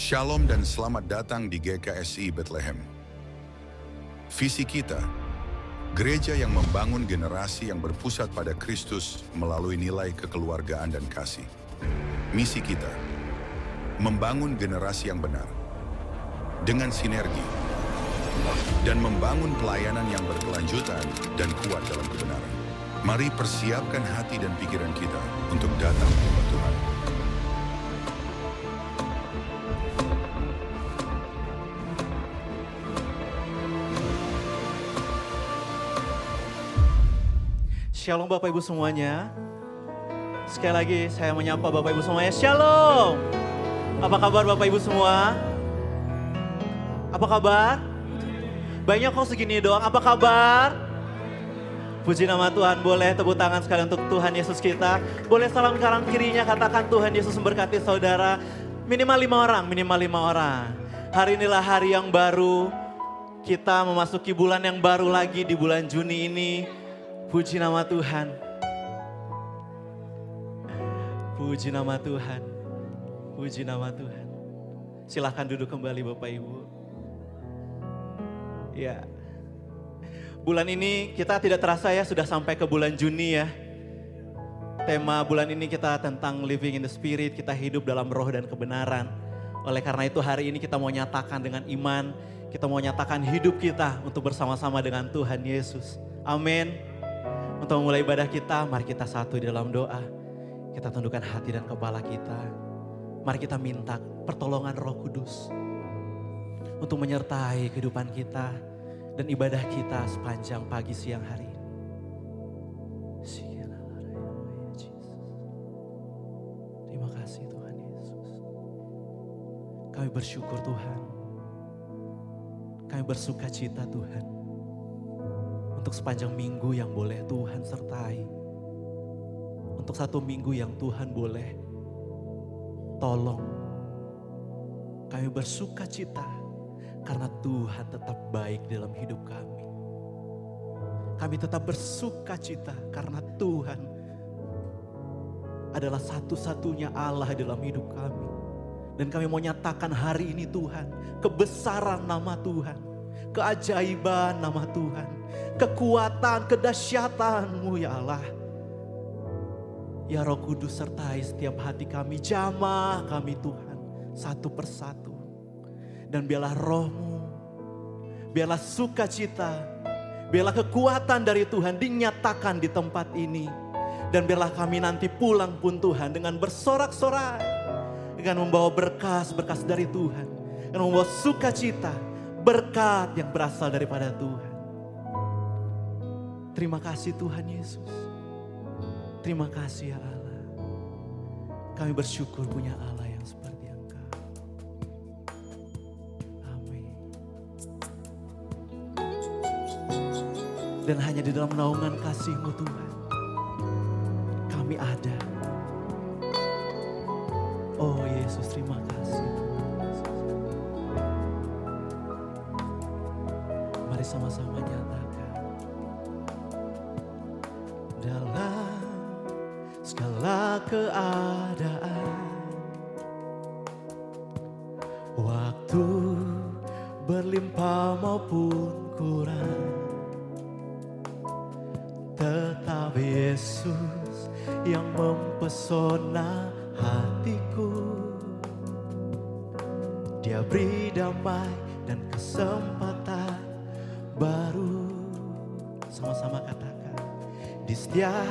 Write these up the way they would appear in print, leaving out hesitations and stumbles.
Shalom dan selamat datang di GKSI Bethlehem. Visi kita, gereja yang membangun generasi yang berpusat pada Kristus melalui nilai kekeluargaan dan kasih. Misi kita, membangun generasi yang benar, dengan sinergi, dan membangun pelayanan yang berkelanjutan dan kuat dalam kebenaran. Mari persiapkan hati dan pikiran kita untuk datang kepada Tuhan. Shalom Bapak Ibu semuanya. Sekali lagi saya menyapa Bapak Ibu semuanya. Shalom. Apa kabar Bapak Ibu semua? Apa kabar? Banyak kok segini doang. Apa kabar? Puji nama Tuhan. Boleh tepuk tangan sekali untuk Tuhan Yesus kita. Boleh salam kanan kirinya katakan Tuhan Yesus memberkati saudara. Minimal 5 orang. Hari inilah hari yang baru. Kita memasuki bulan yang baru lagi di bulan Juni ini. Puji nama Tuhan. Puji nama Tuhan. Puji nama Tuhan. Silahkan duduk kembali Bapak Ibu. Ya. Bulan ini kita tidak terasa ya sudah sampai ke bulan Juni ya. Tema bulan ini kita tentang living in the spirit. Kita hidup dalam roh dan kebenaran. Oleh karena itu hari ini kita mau nyatakan dengan iman. Kita mau nyatakan hidup kita untuk bersama-sama dengan Tuhan Yesus. Amin. Untuk memulai ibadah kita, mari kita satu di dalam doa. Kita tundukkan hati dan kepala kita. Mari kita minta pertolongan Roh Kudus untuk menyertai kehidupan kita dan ibadah kita sepanjang pagi siang hari ini. Terima kasih Tuhan Yesus. Kami bersyukur Tuhan. Kami bersuka cita Tuhan. Untuk sepanjang minggu yang boleh Tuhan sertai. Untuk satu minggu yang Tuhan boleh tolong. Kami bersuka cita karena Tuhan tetap baik dalam hidup kami. Kami tetap bersuka cita karena Tuhan adalah satu-satunya Allah dalam hidup kami. Dan kami mau nyatakan hari ini Tuhan, kebesaran nama Tuhan. Keajaiban nama Tuhan, kekuatan, kedahsyatan-Mu ya Allah. Ya Roh Kudus sertai setiap hati kami, jamah kami Tuhan, satu persatu. Dan biarlah Roh-Mu, biarlah sukacita, biarlah kekuatan dari Tuhan dinyatakan di tempat ini. Dan biarlah kami nanti pulang pun Tuhan dengan bersorak-sorai, dengan membawa berkas-berkas dari Tuhan, dengan membawa sukacita, berkat yang berasal daripada Tuhan. Terima kasih Tuhan Yesus. Terima kasih ya Allah. Kami bersyukur punya Allah yang seperti Engkau. Amin. Dan hanya di dalam naungan kasih-Mu Tuhan, kami ada. Oh Yesus, terima kasih. Mari sama-sama nyatakan. Dalam segala keadaan, waktu berlimpah maupun kurang, tetap Yesus yang mempesona hatiku. Dia beri damai dan kesempatan baru. Sama-sama katakan. Di setiap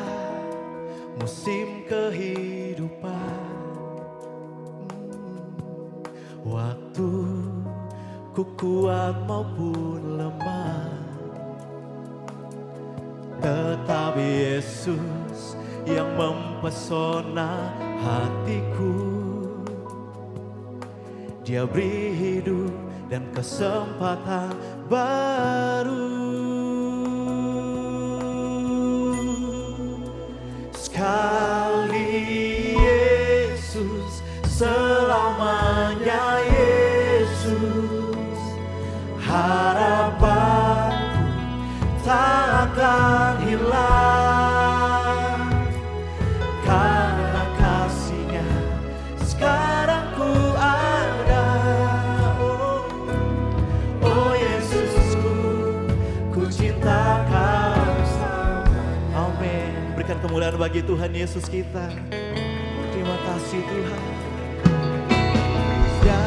musim kehidupan, waktu ku kuat maupun lemah, tetap Yesus yang mempesona hatiku. Dia beri hidup dan kesempatan baru. Sekali Yesus, selamanya Yesus. Harapanku tak akan hilang, karena kasih-Nya sekarang ku ada. kemuliaan bagi Tuhan Yesus kita. Terima kasih Tuhan. Ya,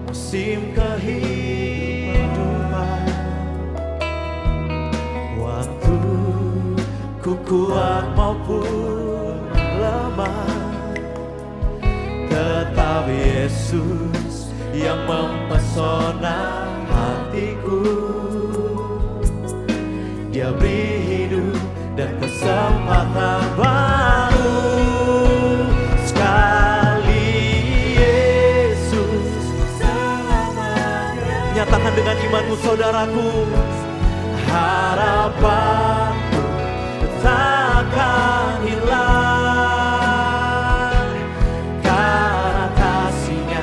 musim kehidupan, waktu ku kuat maupun lemah, tetap Yesus yang mempesona hatiku. Dia beri hidup dan kesempatan baru. Sekali Yesus selamanya. Nyatakan dengan imanmu saudaraku, harapanku takkan hilang, karena kasih-Nya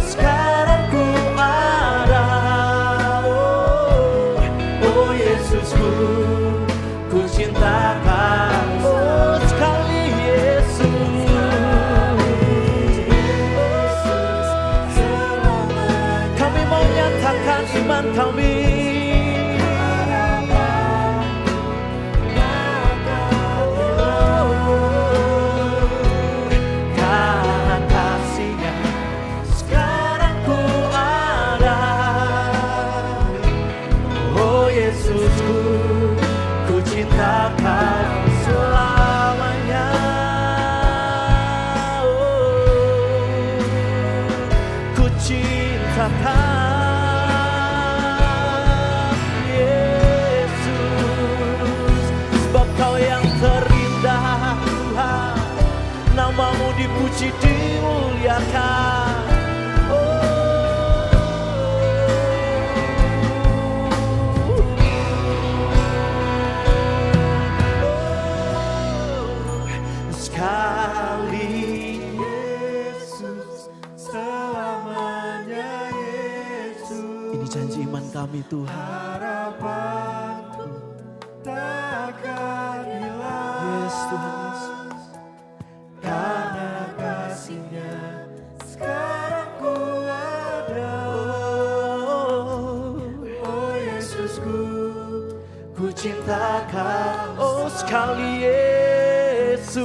sekarang ku ada. Oh Yesusku, ku cintakan. Oh sekali Yesus, kami mau nyatakan iman kami. Selamanya, ku cintakan Yesus, sebab Kau yang terindah Tuhan, namamu dipuji dimuliakan. Janji iman kami Tuhan. Harapanku takkan hilang. Yes Tuhan Yesus. Karena kasih-Nya sekarang ku ada. Oh Yesusku, ku cintakan. Oh sekali Yesus.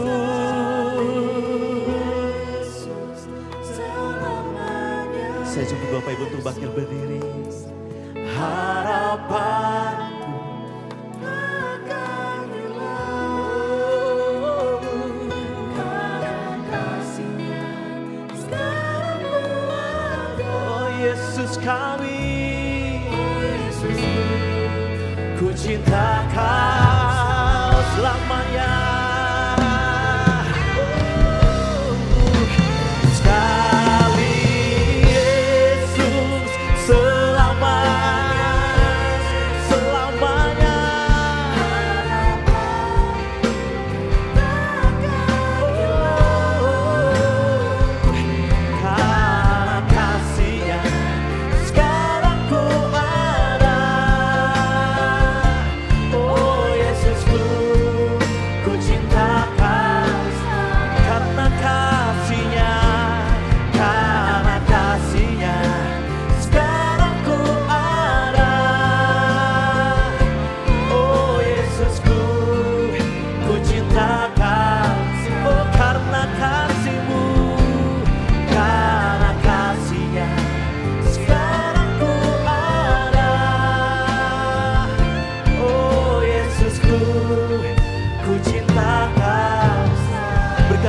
Saya jemput Bapak Ibu untuk bangkit berdiri. Harapanku takkan hilang, karena kasih-Nya sekarang ku ada. Oh Yesus kami, oh Yesusku, ku cinta Kau selamanya.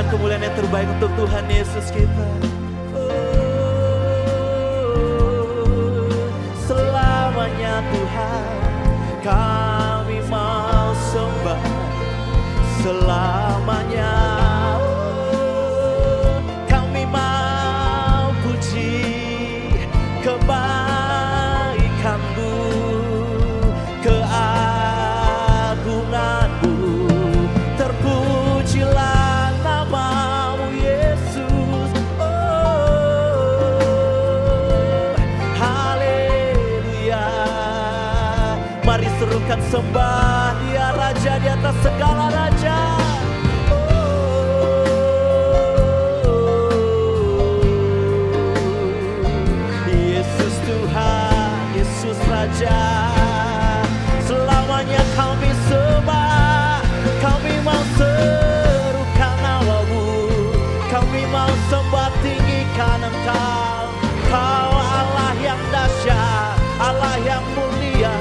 Kemuliaan yang terbaik untuk Tuhan Yesus kita. Selamanya Tuhan kami mau sembah. Selamanya kami mau puji kebaikan-Mu, keagungan-Mu. Terpujilah serukan sembah, Dia Raja di atas segala raja. Yesus Tuhan, Yesus Raja, selamanya kami sembah, kami memuliakan Engkau. Kau Allah yang dahsyat, Allah yang mulia,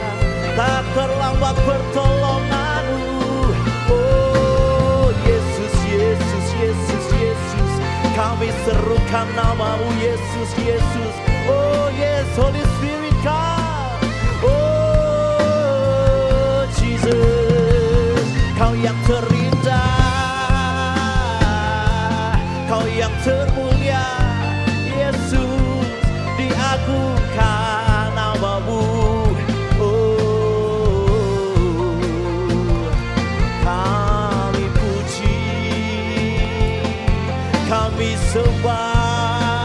tak terlambat pertolongan-Mu. Oh Yesus, Yesus, Yesus, Yesus, kami serukan nama-Mu Yesus, Yesus. Oh yes, Holy Spirit come. Oh Jesus, Kau yang terindah, Kau yang termulia, Yesus, diagungkan nama-Mu. Oh, kami puji, kami sembah,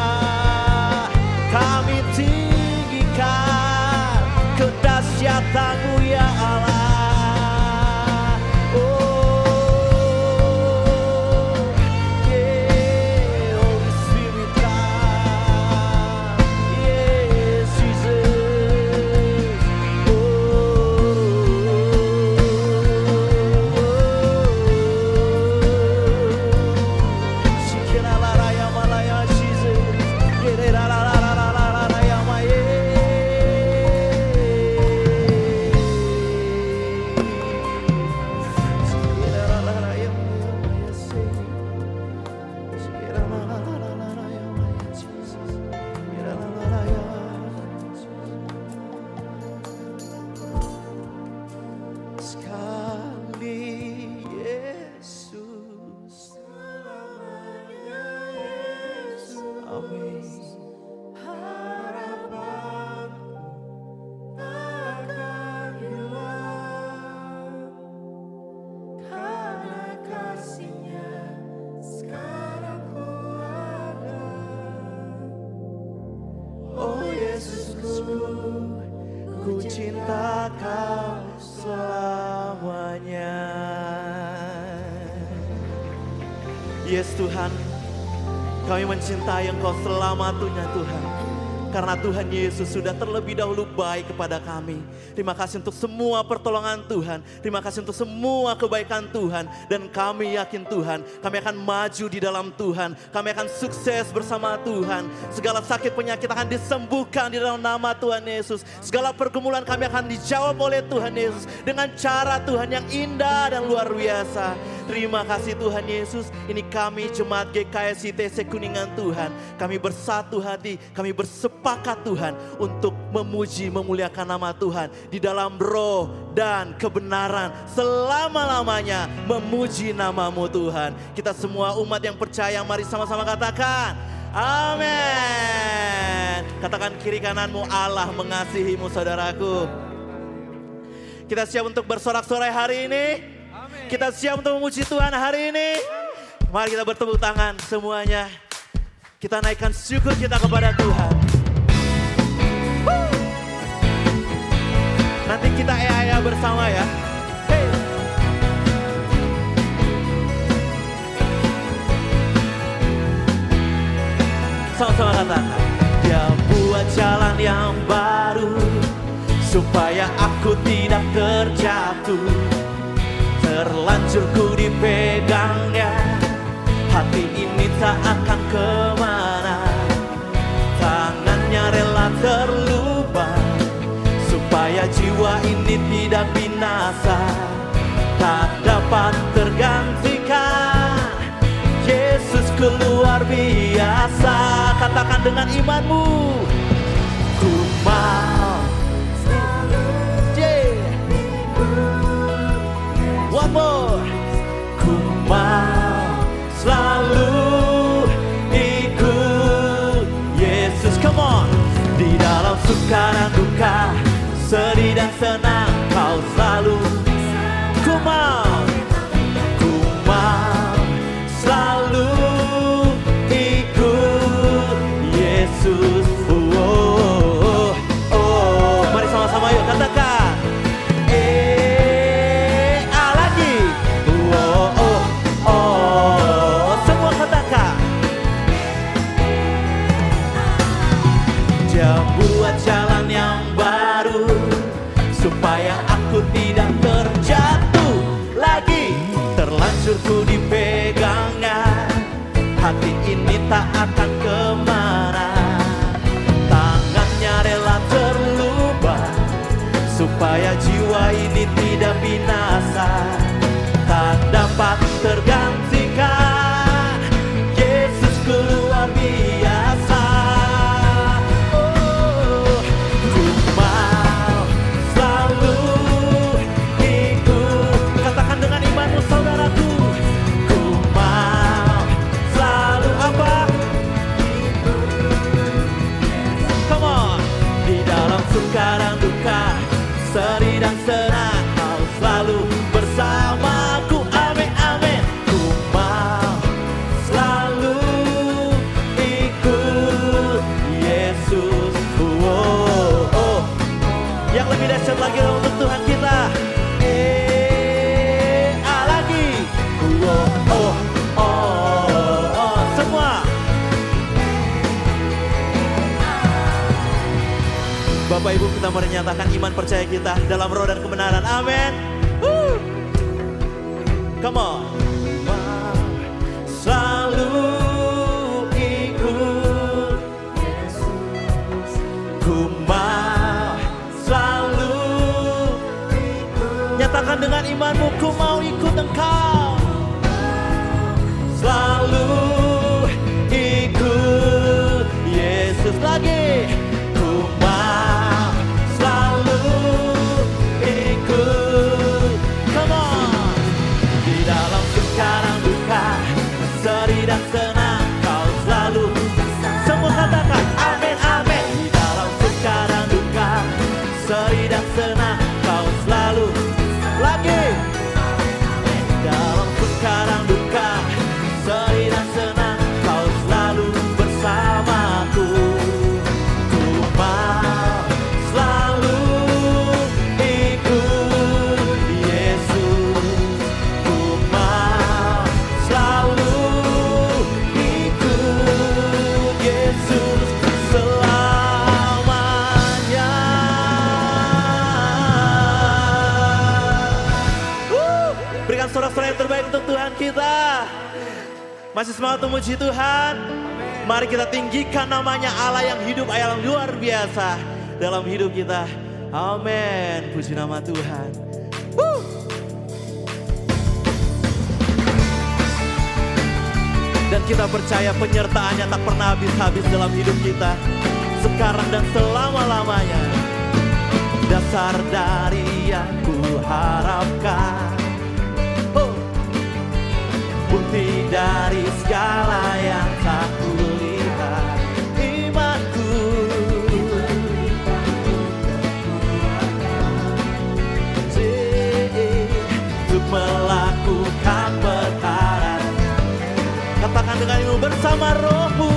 kami tinggikan kedahsyatan-Mu ya Allah. Ku cinta Kau selamanya. Yes Tuhan, kami mencintai Engkau selama-lamanya Tuhan. Karena Tuhan Yesus sudah terlebih dahulu baik kepada kami. Terima kasih untuk semua pertolongan Tuhan. Terima kasih untuk semua kebaikan Tuhan. Dan kami yakin Tuhan, kami akan maju di dalam Tuhan. Kami akan sukses bersama Tuhan. Segala sakit penyakit akan disembuhkan di dalam nama Tuhan Yesus. Segala pergumulan kami akan dijawab oleh Tuhan Yesus. Dengan cara Tuhan yang indah dan luar biasa. Terima kasih Tuhan Yesus. Ini kami Jemaat GKS ITC Kuningan Tuhan. Kami bersatu hati, kami bersepakat Tuhan untuk memuji, memuliakan nama Tuhan. Di dalam roh dan kebenaran selama-lamanya memuji nama-Mu Tuhan. Kita semua umat yang percaya, mari sama-sama katakan amin. Katakan kiri kananmu, Allah mengasihimu saudaraku. Kita siap untuk bersorak-sorai hari ini. Kita siap untuk memuji Tuhan hari ini. Mari kita bertepuk tangan semuanya. Kita naikkan syukur kita kepada Tuhan. Nanti kita ea-ea bersama ya. Hey. Sama-sama katakan. Dia buat jalan yang baru supaya aku tidak terjatuh. Terlanjur ku dipegangnya, hati ini tak akan kemana. Tangannya rela terlubang supaya jiwa ini tidak binasa. Tak dapat tergantikan, Yesusku luar biasa. Katakan dengan imanmu, ku mau one more. Ku mau selalu ikut Yesus. Come on. Di dalam suka dan duka, sedih dan senang, Kau selalu. Ku mau selalu ikut Yesus. Mari sama-sama yuk katakan. Buat jalan yang baru supaya aku tidak terjatuh lagi. Terlanjur ku dipegangnya, hati ini tak akan kemana. Bapak Ibu, kita menyatakan iman percaya kita dalam roh dan kebenaran. Amin. Come on. Selalu ikut Yesus, ku mau selalu ikut. Nyatakan dengan imanmu, ku mau ikut Engkau. Selalu ikut Yesus lagi. Ku mau selalu ikut. Come on. Di dalam suka dan duka, sedih dan senang, Kau selalu. Semua katakan amin, amin. Di dalam suka dan duka, sedih dan senang, Kau selalu. Lagi. Dalam suka dan duka, sedih dan senang, Kau selalu bersamaku. Ku mau selalu ikut Yesus. Ku mau selalu ikut Yesus selamanya. Berikan sorak-sorai yang terbaik untuk Tuhan kita. Masih semangat memuji Tuhan? Mari kita tinggikan namanya Allah yang hidup, Allah yang luar biasa dalam hidup kita. Amin. Puji nama Tuhan. Dan kita percaya penyertaannya tak pernah habis-habis dalam hidup kita, sekarang dan selama-lamanya. Dasar dari yang ku harapkan, bukti dari segala yang tak kulihat, imanku untuk melakukan perkara. Katakan dengan ibu bersama Rohmu,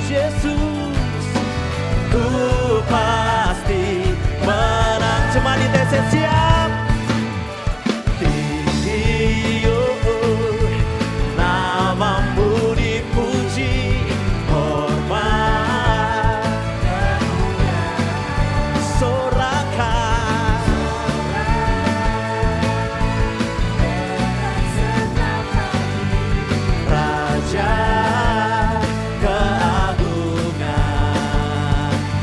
Yesus, ku pasti menang. Cemani TC siap. Namamu dipuji, hormat, sorakan, Raja keagungan.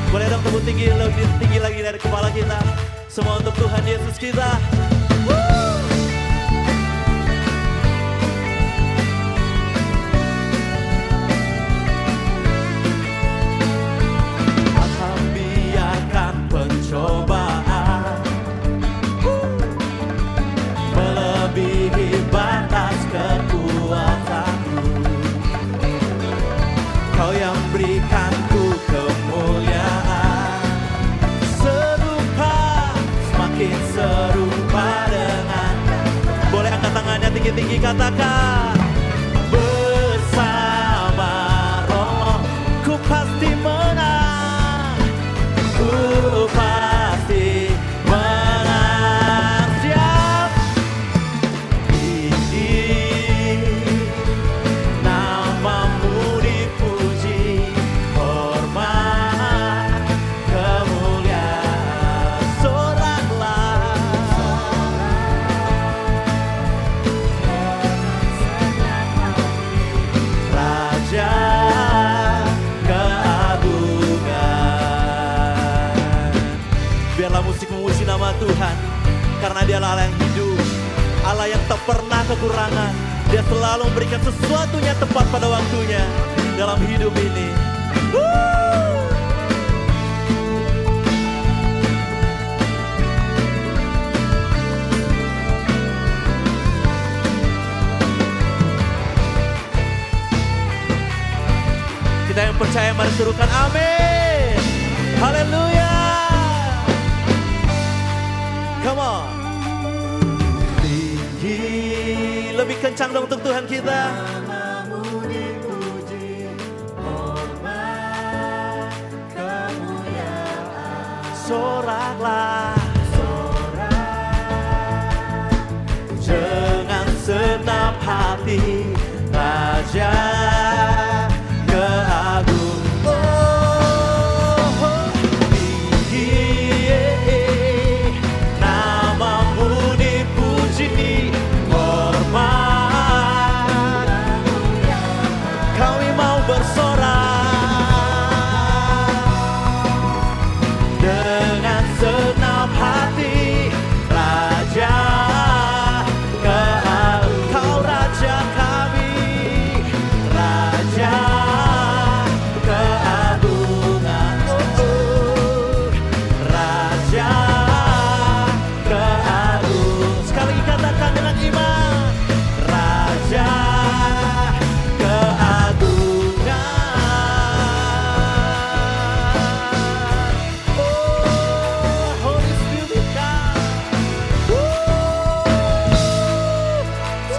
Boleh dong tepuk tinggi, lebih tinggi lagi dari kepala kita. Semua untuk Tuhan Yesus kita. Pencobaan melebihi batas kekuatanku. Kau yang berikanku kemuliaan, serupa, semakin serupa dengan. Boleh angkat tangannya tinggi-tinggi, katakan bersama Roh ku pasti menang. Ku pasti menang. Siap. Namamu dipuji, hormat, kemuliaan, soraklah. Raja keagungan. Biarlah musik memuji nama Tuhan, karena Dialah Allah yang hidup, Allah yang tak pernah kekurangan. Dia selalu memberikan sesuatunya tepat pada waktunya dalam hidup ini. Kita yang percaya mari suruhkan amin. Haleluya. Come on. Tinggi, lebih kencang dong untuk Tuhan kita. Namamu dipuji, hormat, kemuliaan. Soraklah, sorak dengan segenap hati, Raja keagungan.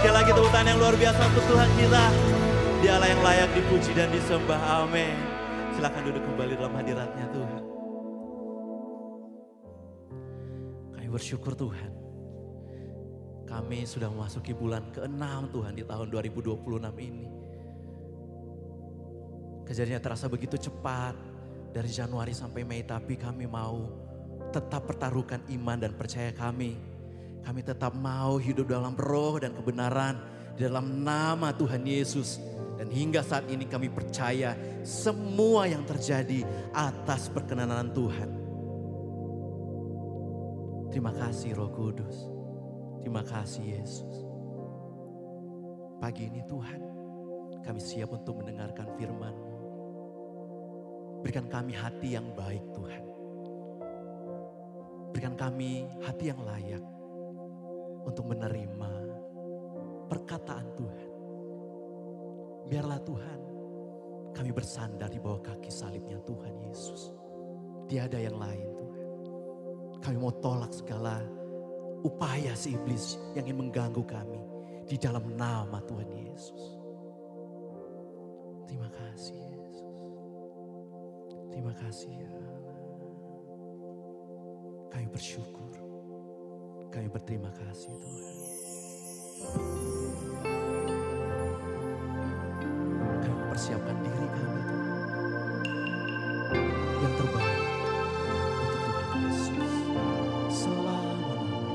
Sekali lagi tepuk tangan yang luar biasa untuk Tuhan kita. Dialah yang layak dipuji dan disembah. Amin. Silakan duduk kembali dalam hadiratnya Tuhan. Kami bersyukur Tuhan. Kami sudah memasuki bulan ke-6 Tuhan di tahun 2026 ini. Kejadiannya terasa begitu cepat dari Januari sampai Mei, tapi kami mau tetap pertaruhkan iman dan percaya kami. Kami tetap mau hidup dalam roh dan kebenaran di dalam nama Tuhan Yesus. Dan hingga saat ini kami percaya semua yang terjadi atas perkenanan Tuhan. Terima kasih Roh Kudus. Terima kasih Yesus. Pagi ini Tuhan, kami siap untuk mendengarkan firman-Mu. Berikan kami hati yang baik Tuhan. Berikan kami hati yang layak untuk menerima perkataan Tuhan. Biarlah Tuhan kami bersandar di bawah kaki salibnya Tuhan Yesus. Tiada yang lain Tuhan. Kami mau tolak segala upaya si iblis yang ingin mengganggu kami di dalam nama Tuhan Yesus. Terima kasih Yesus. Terima kasih ya Allah. Kami bersyukur. Kami berterima kasih Tuhan. Kami persiapkan diri kami Tuhan. Yang terbaik untuk Tuhan Yesus. Selama-lamanya.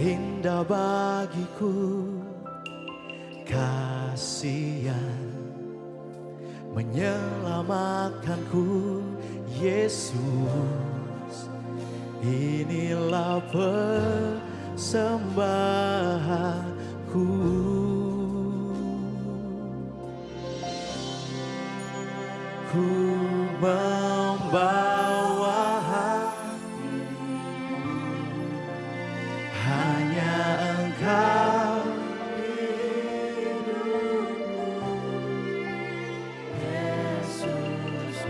Indah bagiku, kasihan menyelamatkanku, Yesus. Inilah persembahanku. Ku membawa hanya Engkau hidupku, Yesus,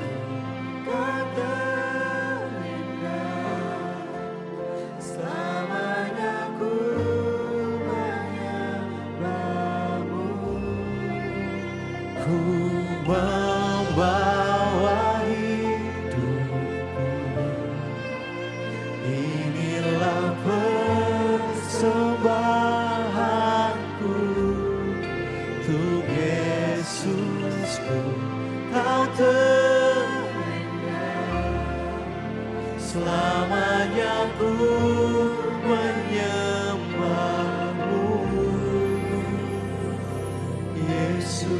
Kau terindah, selamanya ku menyembahmu. Ku membawa hidupku, inilah persembahanku untuk Yesusku. Kau terindah, selamanya ku menyembahmu, Yesus.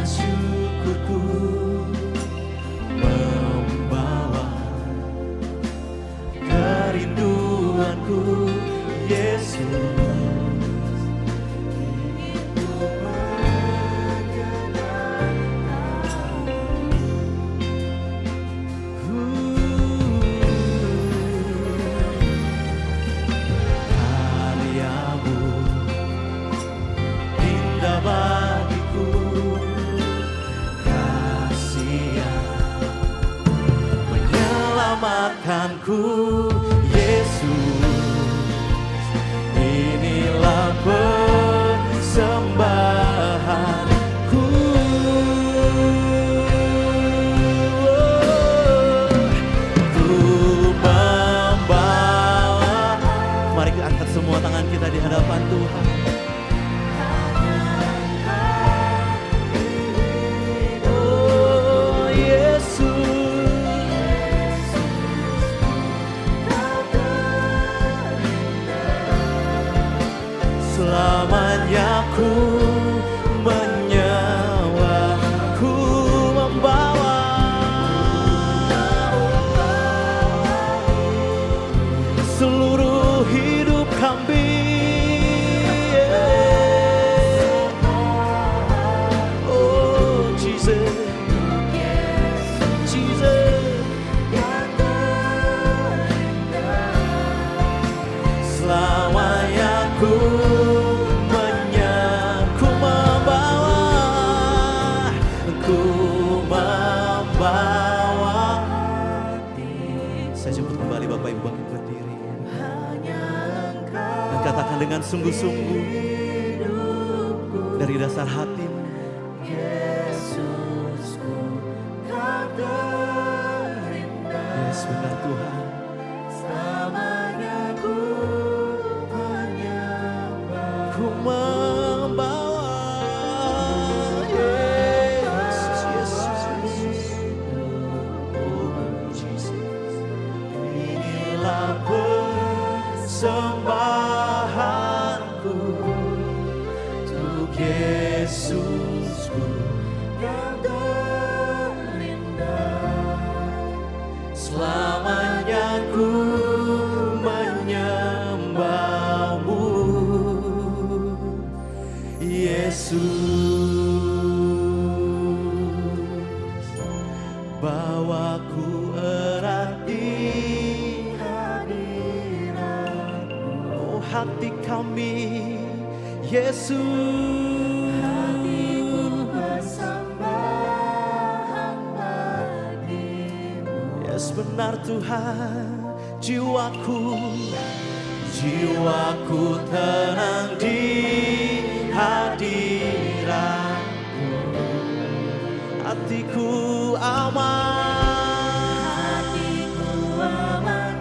Syukurku membawa kerinduanku, Yesus. Karyamu indah bagiku, menyelamatkanku, Yesus. Inilah persembahanku. Ku Selamanya ku menyewa, ku membawa seluruh hidup kami. Oh Jesus, Jesus. Selamanya ku membawa. Saya jemput kembali Bapak Ibu bangkit berdiri dan katakan dengan sungguh-sungguh dari dasar hatimu, Yesusku, Kau terindah. Yes, benar Tuhan. Selamanya ku menyembah, ku membawa. Yesus, Yesus, Yesus. Oh Jesus, inilah persembahanku untuk Yesusku yang terindah. Selamanya ku menyembahmu, Yesus. Bawaku erat di hadiratmu, oh hati kami, Yesus. Hatiku persembahan bagimu. Yes, benar Tuhan. Jiwaku tenang di hadiratmu. Hatiku aman,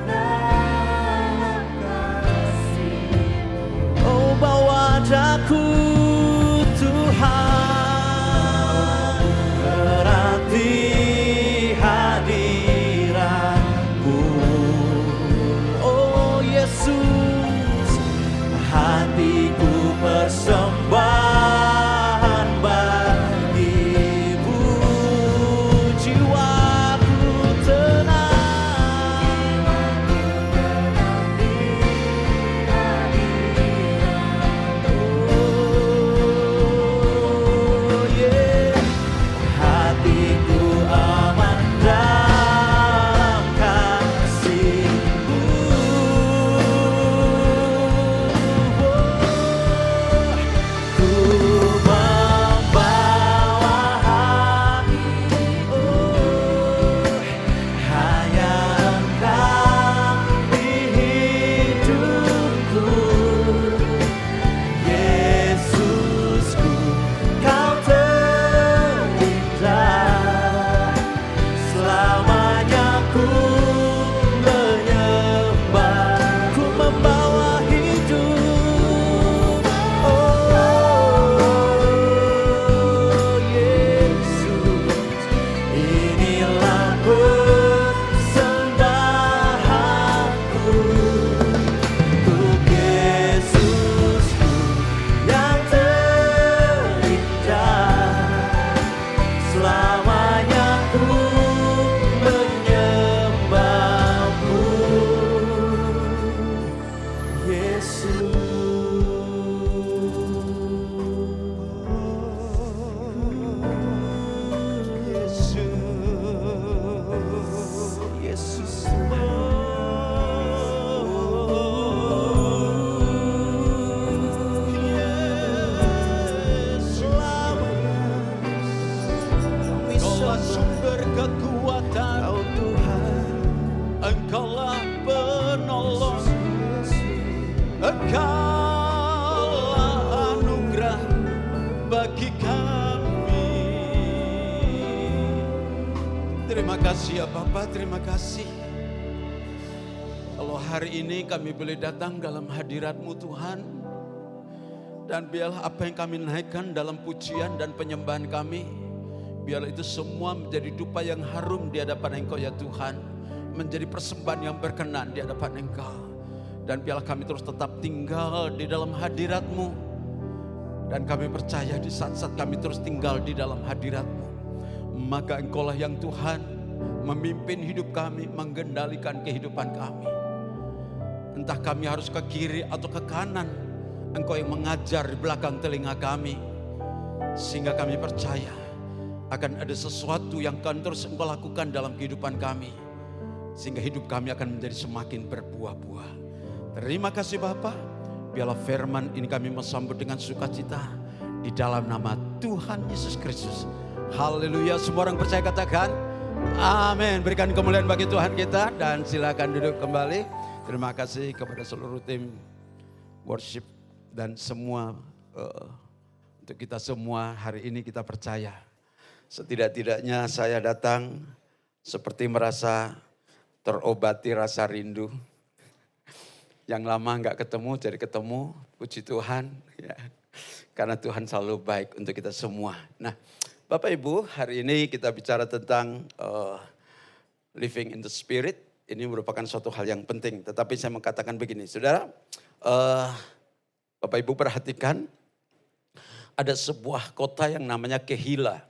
dalam kasih-Mu. Oh bawa daku Tuhan, erat di hadirat-Mu. Oh Yesus, hatiku persembahan bagimu. Jiwaku tenang di hadirat-Mu. Oh yeah, hatiku aman dalam kasih-Mu. Ku membawa hati, oh hanya Engkau di hidupku. Yesusku, Kau terindah. Selamanya ku menyembah, ku membawa hidup. Oh Yesus, inilah persembahanku untuk Yesusku yang terindah. Selamanya ku menyembahmu, Yesus. Yesus, Yesus. Engkaulah sumber kekuatan, Kau Tuhan. Engkaulah penolong, Engkaulah anugerah bagi kami. Terima kasih ya Bapa, terima kasih. Kalau hari ini kami boleh datang dalam hadirat-Mu Tuhan, dan biarlah apa yang kami naikkan dalam pujian dan penyembahan kami, biarlah itu semua menjadi dupa yang harum di hadapan Engkau ya Tuhan, menjadi persembahan yang berkenan di hadapan Engkau. Dan biarlah kami terus tetap tinggal di dalam hadirat-Mu, Dan kami percaya di saat-saat kami terus tinggal di dalam hadirat-Mu, maka Engkaulah yang Tuhan memimpin hidup kami, mengendalikan kehidupan kami. Entah kami harus ke kiri atau ke kanan, Engkau yang mengajar di belakang telinga kami. Sehingga kami percaya akan ada sesuatu yang akan terus Engkau lakukan dalam kehidupan kami. Sehingga hidup kami akan menjadi semakin berbuah-buah. Terima kasih Bapa. Biarlah firman ini kami sambut dengan sukacita di dalam nama Tuhan Yesus Kristus. Haleluya. Semua orang percaya katakan amin. Berikan kemuliaan bagi Tuhan kita dan silakan duduk kembali. Terima kasih kepada seluruh tim worship dan semua untuk kita semua hari ini kita percaya. Setidak-tidaknya saya datang seperti merasa terobati rasa rindu. Yang lama nggak ketemu jadi ketemu, puji Tuhan. Ya. Karena Tuhan selalu baik untuk kita semua. Nah Bapak Ibu, hari ini kita bicara tentang living in the spirit. Ini merupakan suatu hal yang penting. Tetapi saya mengatakan begini, saudara, Bapak Ibu perhatikan, ada sebuah kota yang namanya Kehila.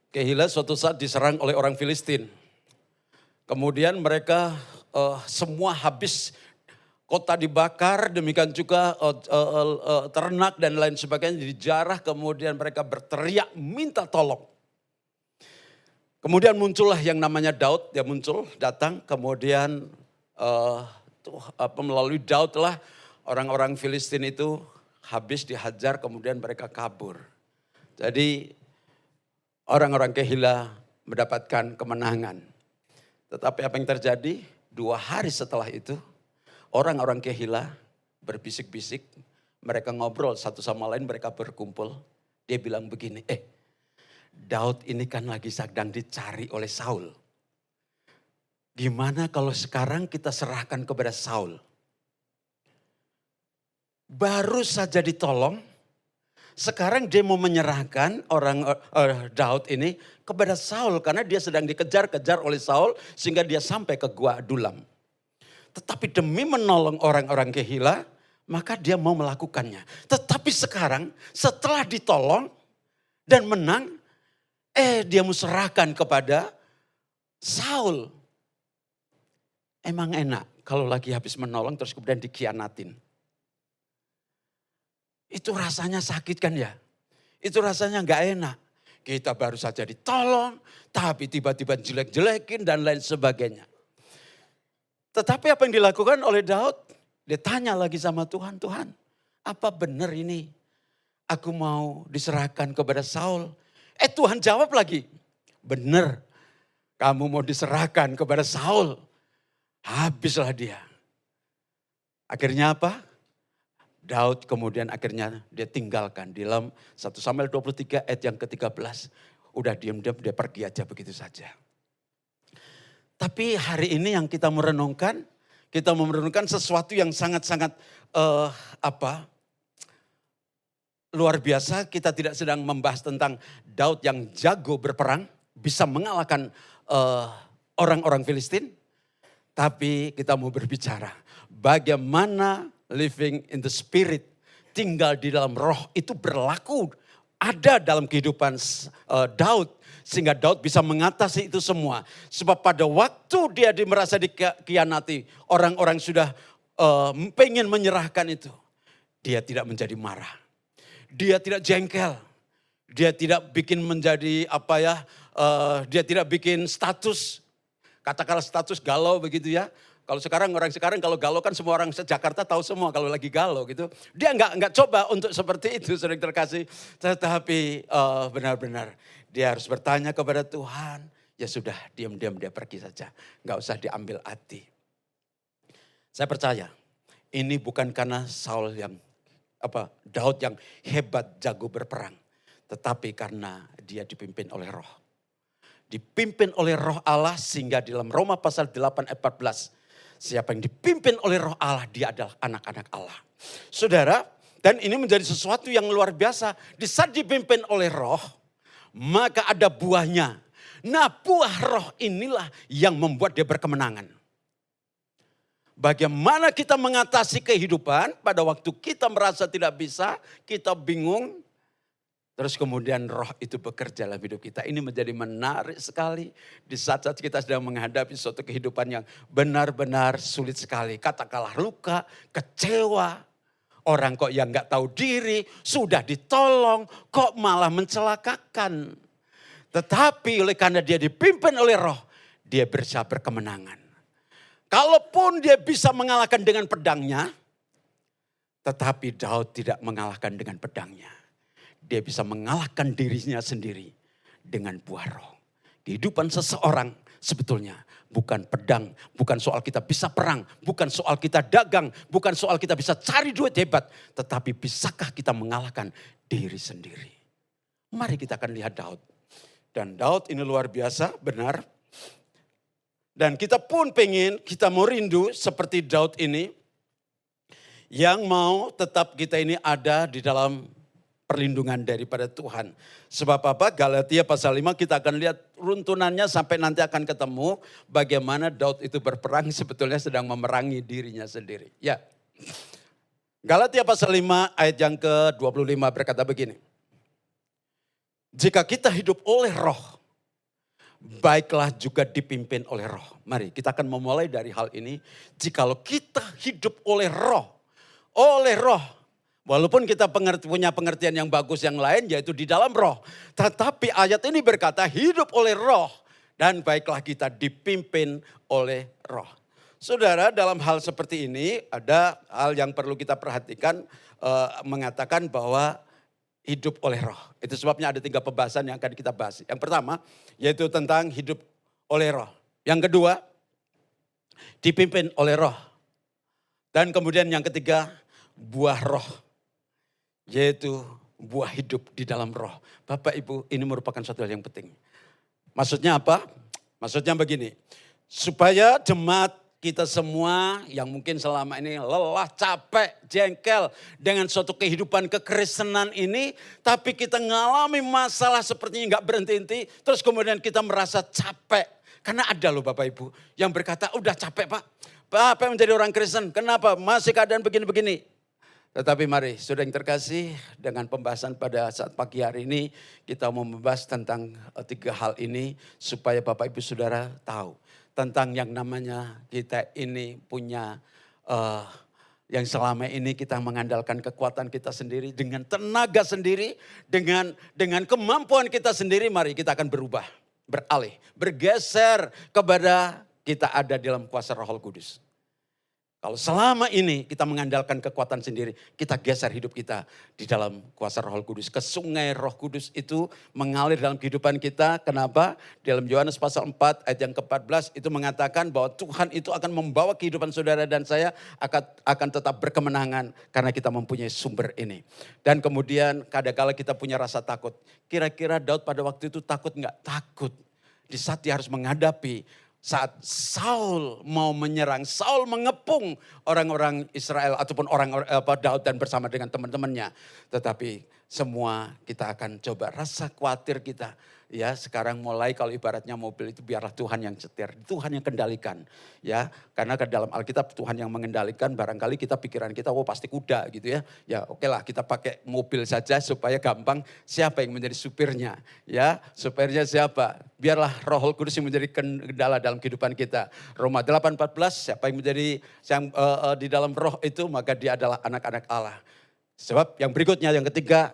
Kehila suatu saat diserang oleh orang Filistin. Kemudian mereka semua habis, kota dibakar, demikian juga ternak dan lain sebagainya dijarah. Kemudian mereka berteriak minta tolong. Kemudian muncullah yang namanya Daud, dia muncul, datang, kemudian melalui Daud lah orang-orang Filistin itu habis dihajar, kemudian mereka kabur. Jadi orang-orang Kehila mendapatkan kemenangan. Tetapi apa yang terjadi? 2 hari setelah itu, orang-orang Kehila berbisik-bisik, mereka ngobrol satu sama lain, mereka berkumpul. Dia bilang begini, Daud ini kan lagi sedang dicari oleh Saul. Gimana kalau sekarang kita serahkan kepada Saul? Baru saja ditolong, sekarang dia mau menyerahkan Daud ini kepada Saul. Karena dia sedang dikejar-kejar oleh Saul sehingga dia sampai ke Gua Adulam. Tetapi demi menolong orang-orang Kehila, maka dia mau melakukannya. Tetapi sekarang setelah ditolong dan menang, dia serahkan kepada Saul. Emang enak kalau lagi habis menolong terus kemudian dikhianatin. Itu rasanya sakit kan ya? Itu rasanya gak enak. Kita baru saja ditolong, tapi tiba-tiba jelek-jelekin dan lain sebagainya. Tetapi apa yang dilakukan oleh Daud? Dia tanya lagi sama Tuhan, Tuhan apa benar ini? Aku mau diserahkan kepada Saul. Tuhan jawab lagi, benar kamu mau diserahkan kepada Saul. Habislah dia. Akhirnya apa? Daud kemudian akhirnya dia tinggalkan. Di dalam 1 Samuel 23 ayat yang ke-13. Udah diam-diam dia pergi aja begitu saja. Tapi hari ini yang kita merenungkan sesuatu yang sangat-sangat luar biasa. Kita tidak sedang membahas tentang Daud yang jago berperang, bisa mengalahkan orang-orang Filistin. Tapi kita mau berbicara bagaimana living in the spirit, tinggal di dalam roh itu berlaku, ada dalam kehidupan Daud. Sehingga Daud bisa mengatasi itu semua. Sebab pada waktu dia merasa dikhianati, orang-orang sudah pengen menyerahkan itu. Dia tidak menjadi marah. Dia tidak jengkel. Dia tidak bikin menjadi dia tidak bikin status. Katakanlah status galau begitu ya. Kalau orang sekarang kalau galau kan semua orang Jakarta tahu semua kalau lagi galau gitu. Dia enggak coba untuk seperti itu sering terkasih. Tetapi benar-benar dia harus bertanya kepada Tuhan. Ya sudah diam-diam dia pergi saja. Enggak usah diambil hati. Saya percaya ini bukan karena Daud yang hebat jago berperang. Tetapi karena dia dipimpin oleh roh. Dipimpin oleh roh Allah sehingga di dalam Roma pasal 8 ayat 14. Siapa yang dipimpin oleh roh Allah dia adalah anak-anak Allah. Saudara, dan ini menjadi sesuatu yang luar biasa. Di saat dipimpin oleh roh, maka ada buahnya. Nah buah roh inilah yang membuat dia berkemenangan. Bagaimana kita mengatasi kehidupan pada waktu kita merasa tidak bisa, kita bingung. Terus kemudian roh itu bekerja dalam hidup kita. Ini menjadi menarik sekali di saat-saat kita sedang menghadapi suatu kehidupan yang benar-benar sulit sekali. Katakanlah luka, kecewa. Orang kok yang gak tahu diri, sudah ditolong, kok malah mencelakakan. Tetapi oleh karena dia dipimpin oleh roh, dia bisa berkemenangan. Kalaupun dia bisa mengalahkan dengan pedangnya, tetapi Daud tidak mengalahkan dengan pedangnya. Dia bisa mengalahkan dirinya sendiri dengan buah roh. Kehidupan seseorang sebetulnya bukan pedang, bukan soal kita bisa perang, bukan soal kita dagang, bukan soal kita bisa cari duit hebat. Tetapi bisakah kita mengalahkan diri sendiri? Mari kita akan lihat Daud. Dan Daud ini luar biasa, benar. Dan kita pun pengen, kita mau rindu seperti Daud ini. Yang mau tetap kita ini ada di dalam perlindungan daripada Tuhan. Sebab apa? Galatia pasal 5 kita akan lihat runtunannya sampai nanti akan ketemu. Bagaimana Daud itu berperang sebetulnya sedang memerangi dirinya sendiri. Ya. Galatia pasal 5 ayat yang ke-25 berkata begini. Jika kita hidup oleh roh, baiklah juga dipimpin oleh roh. Mari kita akan memulai dari hal ini. Jikalau kita hidup oleh roh. Walaupun kita punya pengertian yang bagus yang lain yaitu di dalam roh. Tetapi ayat ini berkata hidup oleh roh. Dan baiklah kita dipimpin oleh roh. Saudara, dalam hal seperti ini ada hal yang perlu kita perhatikan. Mengatakan bahwa hidup oleh roh. Itu sebabnya ada 3 pembahasan yang akan kita bahas. Yang pertama yaitu tentang hidup oleh roh. Yang kedua dipimpin oleh roh. Dan kemudian yang ketiga buah roh. Yaitu buah hidup di dalam roh. Bapak Ibu, ini merupakan suatu hal yang penting. Maksudnya apa? Maksudnya begini. Supaya jemaat kita semua yang mungkin selama ini lelah, capek, jengkel dengan suatu kehidupan kekristenan ini. Tapi kita ngalami masalah sepertinya gak berhenti-henti. Terus kemudian kita merasa capek. Karena ada loh Bapak Ibu yang berkata udah capek Pak. Bapak menjadi orang Kristen, kenapa masih keadaan begini-begini. Tetapi mari saudara yang terkasih dengan pembahasan pada saat pagi hari ini. Kita mau membahas tentang 3 hal ini supaya Bapak Ibu Saudara tahu. Tentang yang namanya kita ini punya yang selama ini kita mengandalkan kekuatan kita sendiri. Dengan tenaga sendiri, dengan kemampuan kita sendiri mari kita akan berubah. Beralih, bergeser kepada kita ada dalam kuasa Roh Kudus. Kalau selama ini kita mengandalkan kekuatan sendiri, kita geser hidup kita di dalam kuasa Roh Kudus. Ke sungai Roh Kudus itu mengalir dalam kehidupan kita. Kenapa? Dalam Yohanes pasal 4 ayat yang ke-14 itu mengatakan bahwa Tuhan itu akan membawa kehidupan saudara dan saya akan tetap berkemenangan karena kita mempunyai sumber ini. Dan kemudian kadang-kala kita punya rasa takut. Kira-kira Daud pada waktu itu takut enggak? Takut. Di saat dia harus menghadapi saat Saul mau menyerang, Saul mengepung orang-orang Israel ataupun Daud dan bersama dengan teman-temannya. Tetapi semua kita akan coba rasa khawatir kita. Ya, sekarang mulai kalau ibaratnya mobil itu biarlah Tuhan yang setir, Tuhan yang kendalikan. Ya, karena ke dalam Alkitab Tuhan yang mengendalikan, barangkali kita pikiran kita pasti kuda gitu ya. Ya, oke lah kita pakai mobil saja supaya gampang. Siapa yang menjadi supirnya? Ya, supirnya siapa? Biarlah Roh Kudus yang menjadi kendala dalam kehidupan kita. Roma 8:14, siapa yang menjadi di dalam roh itu maka dia adalah anak-anak Allah. Sebab yang berikutnya, yang ketiga,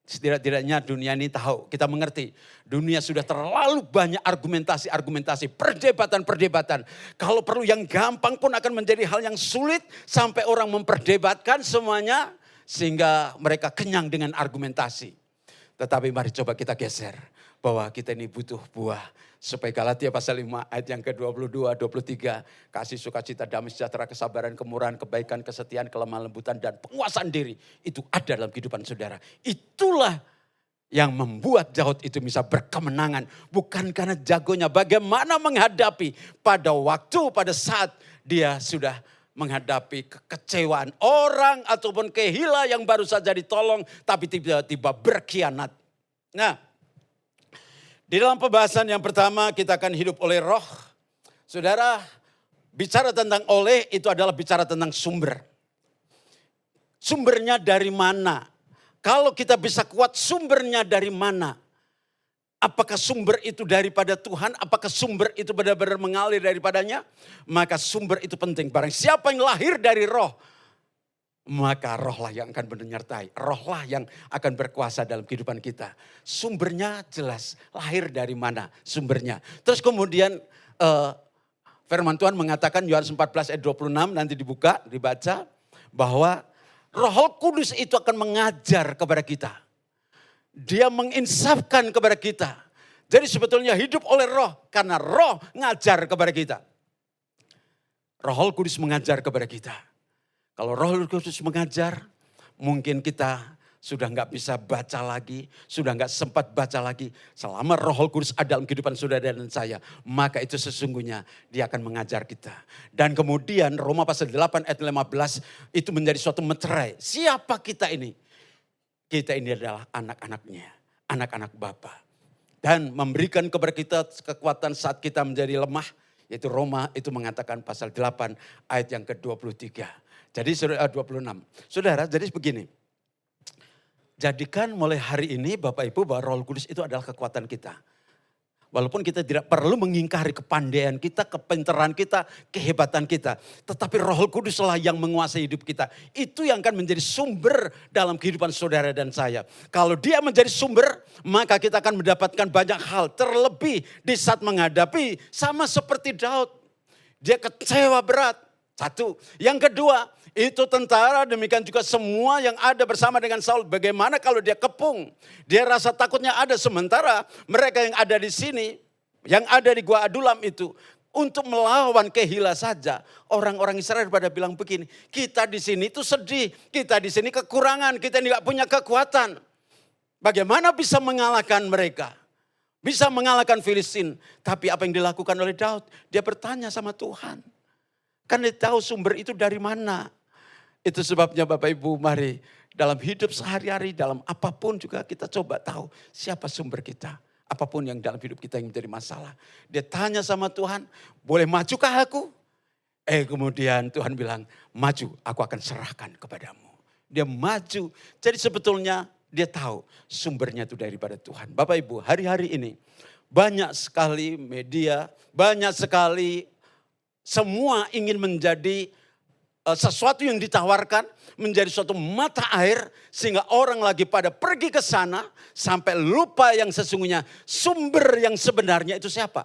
setidak-tidaknya dunia ini tahu, kita mengerti. Dunia sudah terlalu banyak argumentasi, perdebatan. Kalau perlu yang gampang pun akan menjadi hal yang sulit. Sampai orang memperdebatkan semuanya sehingga mereka kenyang dengan argumentasi. Tetapi mari coba kita geser bahwa kita ini butuh buah. Supaya Galatia pasal 5 ayat yang ke-22, 23. Kasih, sukacita, damai, sejahtera, kesabaran, kemurahan, kebaikan, kesetiaan, kelemah lembutan, dan penguasaan diri. Itu ada dalam kehidupan saudara. Itulah yang membuat Daud itu bisa berkemenangan. Bukan karena jagonya. Bagaimana menghadapi pada saat dia sudah menghadapi kekecewaan orang ataupun kehila yang baru saja ditolong. Tapi tiba-tiba berkhianat. Nah, di dalam pembahasan yang pertama kita akan hidup oleh roh. Saudara, bicara tentang oleh itu adalah bicara tentang sumber. Sumbernya dari mana? Kalau kita bisa kuat, sumbernya dari mana? Apakah sumber itu daripada Tuhan? Apakah sumber itu benar-benar mengalir daripadanya? Maka sumber itu penting. Barang siapa yang lahir dari roh, maka rohlah yang akan menyertai. Rohlah yang akan berkuasa dalam kehidupan kita. Sumbernya jelas. Lahir dari mana sumbernya. Terus kemudian firman Tuhan mengatakan Yohanes 14 ayat 26 nanti dibaca. Bahwa Roh Kudus itu akan mengajar kepada kita. Dia menginsafkan kepada kita. Jadi sebetulnya hidup oleh roh. Karena roh ngajar kepada kita. Roh Kudus mengajar kepada kita. Kalau Roh Kudus mengajar, mungkin kita sudah nggak bisa baca lagi, sudah nggak sempat baca lagi. Selama Roh Kudus ada dalam kehidupan saudara dan saya, maka itu sesungguhnya dia akan mengajar kita. Dan kemudian Roma pasal 8 ayat 15 itu menjadi suatu meterai. Siapa kita ini? Kita ini adalah anak-anaknya, anak-anak Bapa. Dan memberikan kepada kita kekuatan saat kita menjadi lemah. Yaitu Roma itu mengatakan pasal 8 ayat yang ke-23. Jadi 26. Saudara, jadi begini. Jadikan mulai hari ini Bapak Ibu bahwa Roh Kudus itu adalah kekuatan kita. Walaupun kita tidak perlu mengingkari kepandaian kita, kepintaran kita, kehebatan kita. Tetapi Roh Kuduslah yang menguasai hidup kita. Itu yang akan menjadi sumber dalam kehidupan saudara dan saya. Kalau dia menjadi sumber, maka kita akan mendapatkan banyak hal. Terlebih di saat menghadapi sama seperti Daud. Dia kecewa berat. Satu. Yang kedua, itu tentara, demikian juga semua yang ada bersama dengan Saul. Bagaimana kalau dia kepung? Dia rasa takutnya ada, sementara mereka yang ada di sini, yang ada di Gua Adulam itu, untuk melawan Kehila saja. Orang-orang Israel pada bilang begini, kita di sini itu sedih, kita di sini kekurangan, kita tidak punya kekuatan. Bagaimana bisa mengalahkan mereka? Bisa mengalahkan Filistin. Tapi apa yang dilakukan oleh Daud? Dia bertanya sama Tuhan. Kan dia tahu sumber itu dari mana. Itu sebabnya Bapak Ibu mari dalam hidup sehari-hari, dalam apapun juga kita coba tahu siapa sumber kita. Apapun yang dalam hidup kita yang menjadi masalah. Dia tanya sama Tuhan, boleh majukah aku? Kemudian Tuhan bilang, maju aku akan serahkan kepadamu. Dia maju, jadi sebetulnya dia tahu sumbernya itu daripada Tuhan. Bapak Ibu hari-hari ini banyak sekali media, banyak sekali semua ingin menjadi sesuatu yang ditawarkan, menjadi suatu mata air, sehingga orang lagi pada pergi ke sana, sampai lupa yang sesungguhnya sumber yang sebenarnya itu siapa?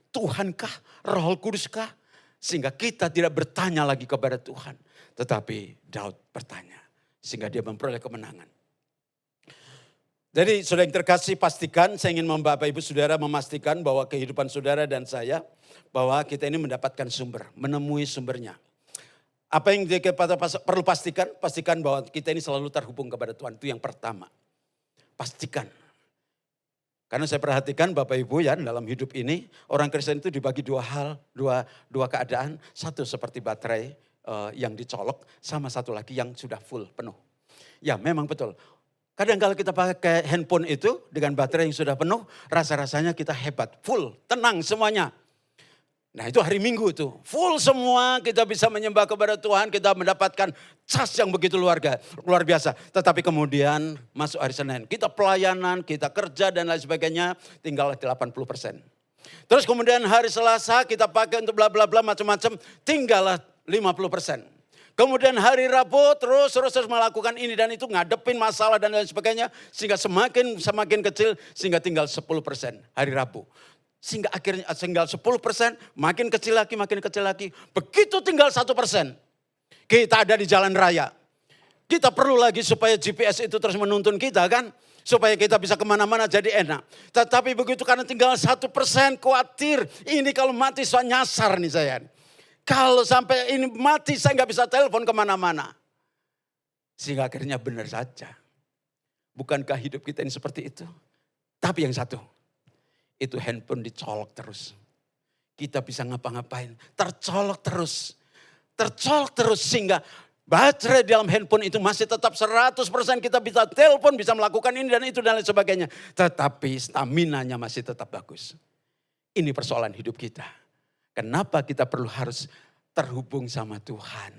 Tuhankah? Roh Kuduskah? Sehingga kita tidak bertanya lagi kepada Tuhan. Tetapi Daud bertanya, sehingga dia memperoleh kemenangan. Jadi saudara yang terkasih, pastikan, saya ingin Bapak Ibu Saudara memastikan bahwa kehidupan saudara dan saya, bahwa kita ini mendapatkan sumber, menemui sumbernya. Apa yang kita perlu pastikan? Pastikan bahwa kita ini selalu terhubung kepada Tuhan, itu yang pertama. Pastikan. Karena saya perhatikan Bapak Ibu ya, dalam hidup ini, orang Kristen itu dibagi dua hal, dua keadaan. Satu seperti baterai yang dicolok, sama satu lagi yang sudah full, penuh. Ya memang betul. Kadang kalau kita pakai handphone itu dengan baterai yang sudah penuh, rasa-rasanya kita hebat, full, tenang semuanya. Nah itu hari Minggu itu, full semua kita bisa menyembah kepada Tuhan, kita mendapatkan cas yang begitu luar biasa. Tetapi kemudian masuk hari Senin, kita pelayanan, kita kerja dan lain sebagainya, tinggal 80%. Terus kemudian hari Selasa kita pakai untuk bla bla bla macam-macam, tinggal 50%. Kemudian hari Rabu terus melakukan ini dan itu, ngadepin masalah dan lain sebagainya. Sehingga semakin kecil, sehingga tinggal 10% hari Rabu. Sehingga akhirnya tinggal 10%, makin kecil lagi. Begitu tinggal 1%, kita ada di jalan raya. Kita perlu lagi supaya GPS itu terus menuntun kita kan. Supaya kita bisa kemana-mana jadi enak. Tetapi begitu karena tinggal 1%, khawatir. Ini kalau mati saya nyasar nih saya. Kalau sampai ini mati saya nggak bisa telepon kemana-mana. Sehingga akhirnya benar saja. Bukankah hidup kita ini seperti itu? Tapi yang satu, itu handphone dicolok terus. Kita bisa ngapa-ngapain, tercolok terus sehingga baterai dalam handphone itu masih tetap 100%, kita bisa telepon, bisa melakukan ini dan itu dan lain sebagainya. Tetapi staminanya masih tetap bagus. Ini persoalan hidup kita. Kenapa kita perlu harus terhubung sama Tuhan?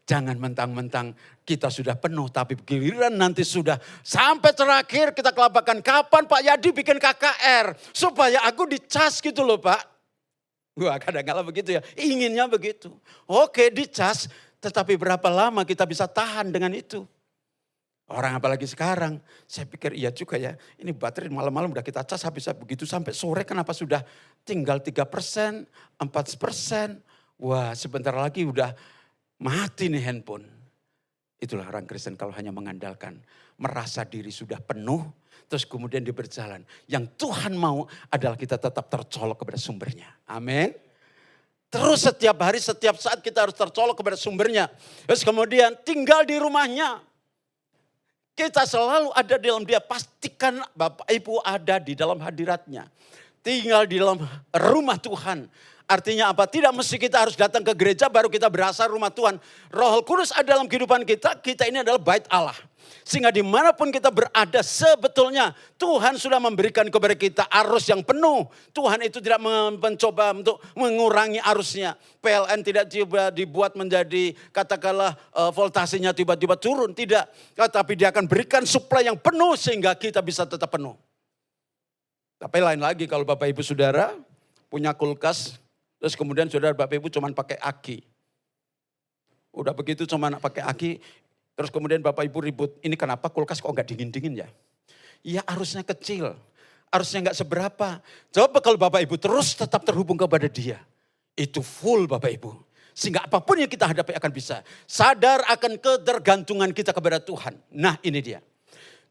Jangan mentang-mentang kita sudah penuh, tapi giliran nanti sudah sampai terakhir kita kelabakan. Kapan Pak Yadi bikin KKR? Supaya aku dicas gitu loh Pak. Wah kadang-kadang begitu ya, inginnya begitu. Oke dicas, tetapi berapa lama kita bisa tahan dengan itu? Orang apalagi sekarang, saya pikir iya juga ya. Ini baterai malam-malam udah kita cas habis begitu sampai sore kenapa sudah tinggal 3%, 4%. Wah sebentar lagi udah mati nih handphone. Itulah orang Kristen kalau hanya mengandalkan. Merasa diri sudah penuh, terus kemudian dia berjalan. Yang Tuhan mau adalah kita tetap tercolok kepada sumbernya. Amin. Terus setiap hari, setiap saat kita harus tercolok kepada sumbernya. Terus kemudian tinggal di rumahnya. Kita selalu ada di dalam dia. Pastikan Bapak Ibu ada di dalam hadiratnya. Tinggal di dalam rumah Tuhan. Artinya apa? Tidak mesti kita harus datang ke gereja baru kita berasa rumah Tuhan. Roh Kudus ada dalam kehidupan kita, kita ini adalah bait Allah. Sehingga dimanapun kita berada sebetulnya Tuhan sudah memberikan kepada kita arus yang penuh. Tuhan itu tidak mencoba untuk mengurangi arusnya. PLN tidak tiba dibuat menjadi katakanlah voltasenya tiba-tiba turun. Tidak. Tapi dia akan berikan suplai yang penuh sehingga kita bisa tetap penuh. Tapi lain lagi kalau Bapak Ibu Saudara punya kulkas. Terus kemudian saudara Bapak Ibu cuma pakai aki. Udah begitu cuma pakai aki. Terus kemudian Bapak Ibu ribut. Ini kenapa kulkas kok enggak dingin-dingin ya? Ya arusnya kecil. Arusnya enggak seberapa. Coba kalau Bapak Ibu terus tetap terhubung kepada dia. Itu full Bapak Ibu. Sehingga apapun yang kita hadapi akan bisa. Sadar akan ketergantungan kita kepada Tuhan. Nah ini dia.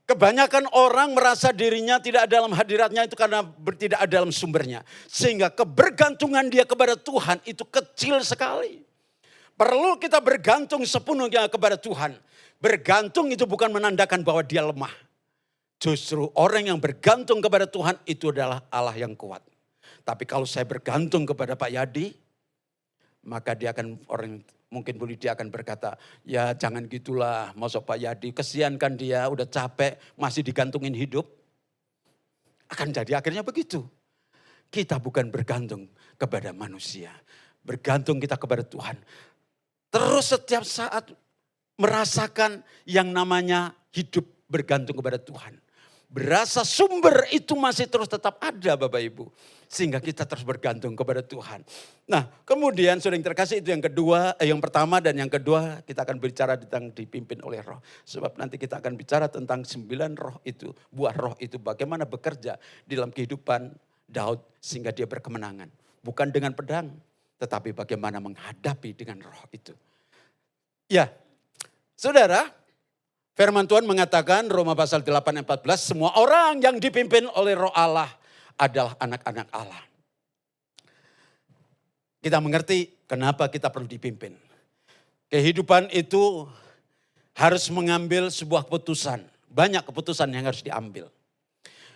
Kebanyakan orang merasa dirinya tidak ada dalam hadiratnya itu karena tidak ada dalam sumbernya. Sehingga kebergantungan dia kepada Tuhan itu kecil sekali. Perlu kita bergantung sepenuhnya kepada Tuhan. Bergantung itu bukan menandakan bahwa dia lemah. Justru orang yang bergantung kepada Tuhan itu adalah Allah yang kuat. Tapi kalau saya bergantung kepada Pak Yadi, maka dia akan mungkin dia akan berkata, ya jangan gitulah, masuk Pak Yadi, kesian kan dia udah capek, masih digantungin hidup. Akan jadi akhirnya begitu. Kita bukan bergantung kepada manusia, bergantung kita kepada Tuhan. Terus setiap saat merasakan yang namanya hidup bergantung kepada Tuhan. Berasa sumber itu masih terus tetap ada Bapak Ibu. Sehingga kita terus bergantung kepada Tuhan. Nah kemudian saudara yang terkasih itu yang kedua, yang pertama dan yang kedua kita akan bicara tentang dipimpin oleh roh. Sebab nanti kita akan bicara tentang 9 roh itu, buah roh itu bagaimana bekerja di dalam kehidupan Daud sehingga dia berkemenangan. Bukan dengan pedang, tetapi bagaimana menghadapi dengan roh itu. Ya, saudara, firman Tuhan mengatakan Roma pasal 8 ayat 14, semua orang yang dipimpin oleh roh Allah adalah anak-anak Allah. Kita mengerti kenapa kita perlu dipimpin. Kehidupan itu harus mengambil sebuah keputusan. Banyak keputusan yang harus diambil.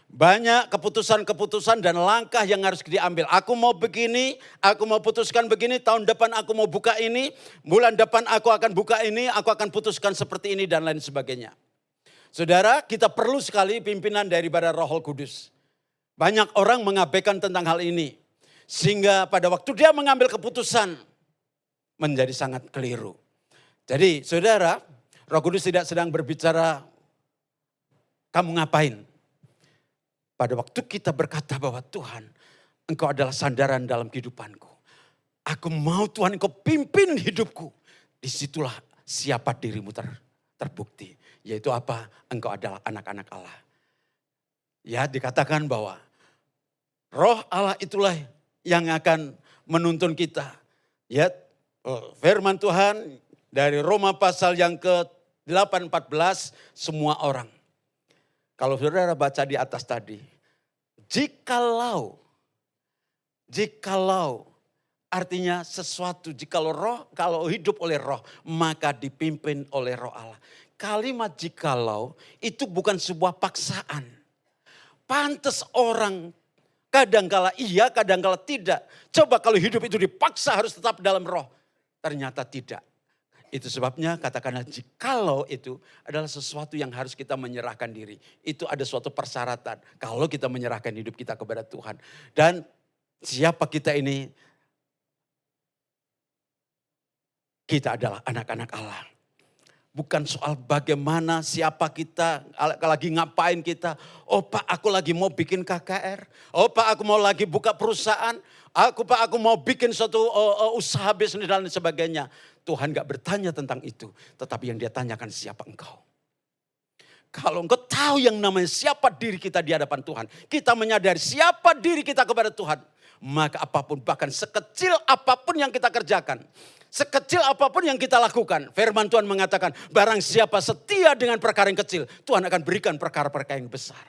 Banyak keputusan-keputusan dan langkah yang harus diambil. Aku mau begini, aku mau putuskan begini, tahun depan aku mau buka ini, bulan depan aku akan buka ini, aku akan putuskan seperti ini dan lain sebagainya. Saudara, kita perlu sekali pimpinan daripada Roh Kudus. Banyak orang mengabaikan tentang hal ini. Sehingga pada waktu dia mengambil keputusan menjadi sangat keliru. Jadi saudara, Roh Kudus tidak sedang berbicara kamu ngapain. Pada waktu kita berkata bahwa Tuhan, Engkau adalah sandaran dalam kehidupanku. Aku mau Tuhan Engkau pimpin hidupku. Disitulah siapa dirimu terbukti. Yaitu apa? Engkau adalah anak-anak Allah. Ya dikatakan bahwa roh Allah itulah yang akan menuntun kita. Ya firman Tuhan dari Roma pasal yang ke-8, 14, semua orang. Kalau saudara baca di atas tadi, jikalau artinya sesuatu, jikalau roh, kalau hidup oleh roh, maka dipimpin oleh roh Allah. Kalimat jikalau itu bukan sebuah paksaan. Pantes orang kadangkala iya, kadangkala tidak. Coba kalau hidup itu dipaksa harus tetap dalam roh. Ternyata tidak. Itu sebabnya katakanlah jikalau itu adalah sesuatu yang harus kita menyerahkan diri. Itu ada suatu persyaratan kalau kita menyerahkan hidup kita kepada Tuhan. Dan siapa kita ini Kita adalah anak-anak Allah. Bukan soal bagaimana, siapa kita, lagi ngapain kita. Oh Pak, aku lagi mau bikin KKR. Oh Pak, aku mau lagi buka perusahaan. Pak, aku mau bikin suatu usaha bisnis dan sebagainya. Tuhan gak bertanya tentang itu. Tetapi yang dia tanyakan, siapa engkau? Kalau engkau tahu yang namanya siapa diri kita di hadapan Tuhan. Kita menyadari siapa diri kita kepada Tuhan. Maka apapun, bahkan sekecil apapun yang kita kerjakan. Sekecil apapun yang kita lakukan. Firman Tuhan mengatakan, barang siapa setia dengan perkara yang kecil, Tuhan akan berikan perkara-perkara yang besar.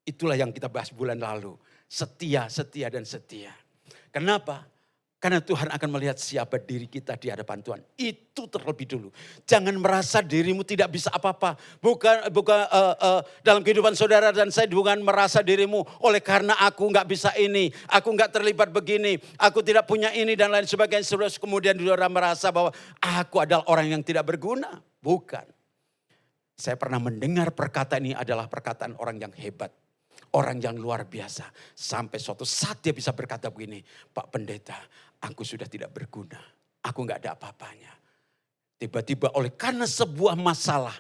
Itulah yang kita bahas bulan lalu. Setia, setia, dan setia. Kenapa? Karena Tuhan akan melihat siapa diri kita di hadapan Tuhan. Itu terlebih dulu. Jangan merasa dirimu tidak bisa apa-apa. Bukan dalam kehidupan saudara dan saya, bukan merasa dirimu oleh karena aku nggak bisa ini, aku nggak terlibat begini, aku tidak punya ini dan lain sebagainya. Kemudian saudara merasa bahwa aku adalah orang yang tidak berguna. Bukan. Saya pernah mendengar perkataan ini adalah perkataan orang yang hebat. Orang yang luar biasa. Sampai suatu saat dia bisa berkata begini, Pak Pendeta, aku sudah tidak berguna. Aku gak ada apa-apanya. Tiba-tiba oleh karena sebuah masalah.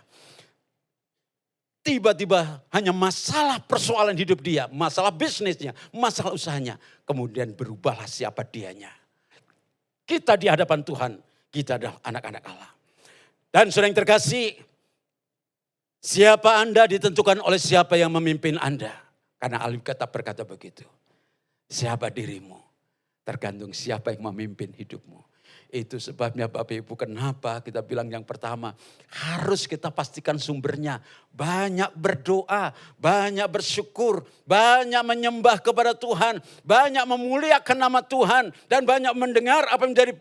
Tiba-tiba hanya masalah persoalan hidup dia. Masalah bisnisnya, masalah usahanya. Kemudian berubahlah siapa dianya. Kita di hadapan Tuhan, kita adalah anak-anak Allah. Dan saudara yang terkasih, siapa Anda ditentukan oleh siapa yang memimpin Anda. Karena Alkitab berkata begitu. Siapa dirimu? Tergantung siapa yang memimpin hidupmu. Itu sebabnya Bapak Ibu, kenapa kita bilang yang pertama. Harus kita pastikan sumbernya. Banyak berdoa, banyak bersyukur, banyak menyembah kepada Tuhan. Banyak memuliakan nama Tuhan. Dan banyak mendengar apa yang menjadi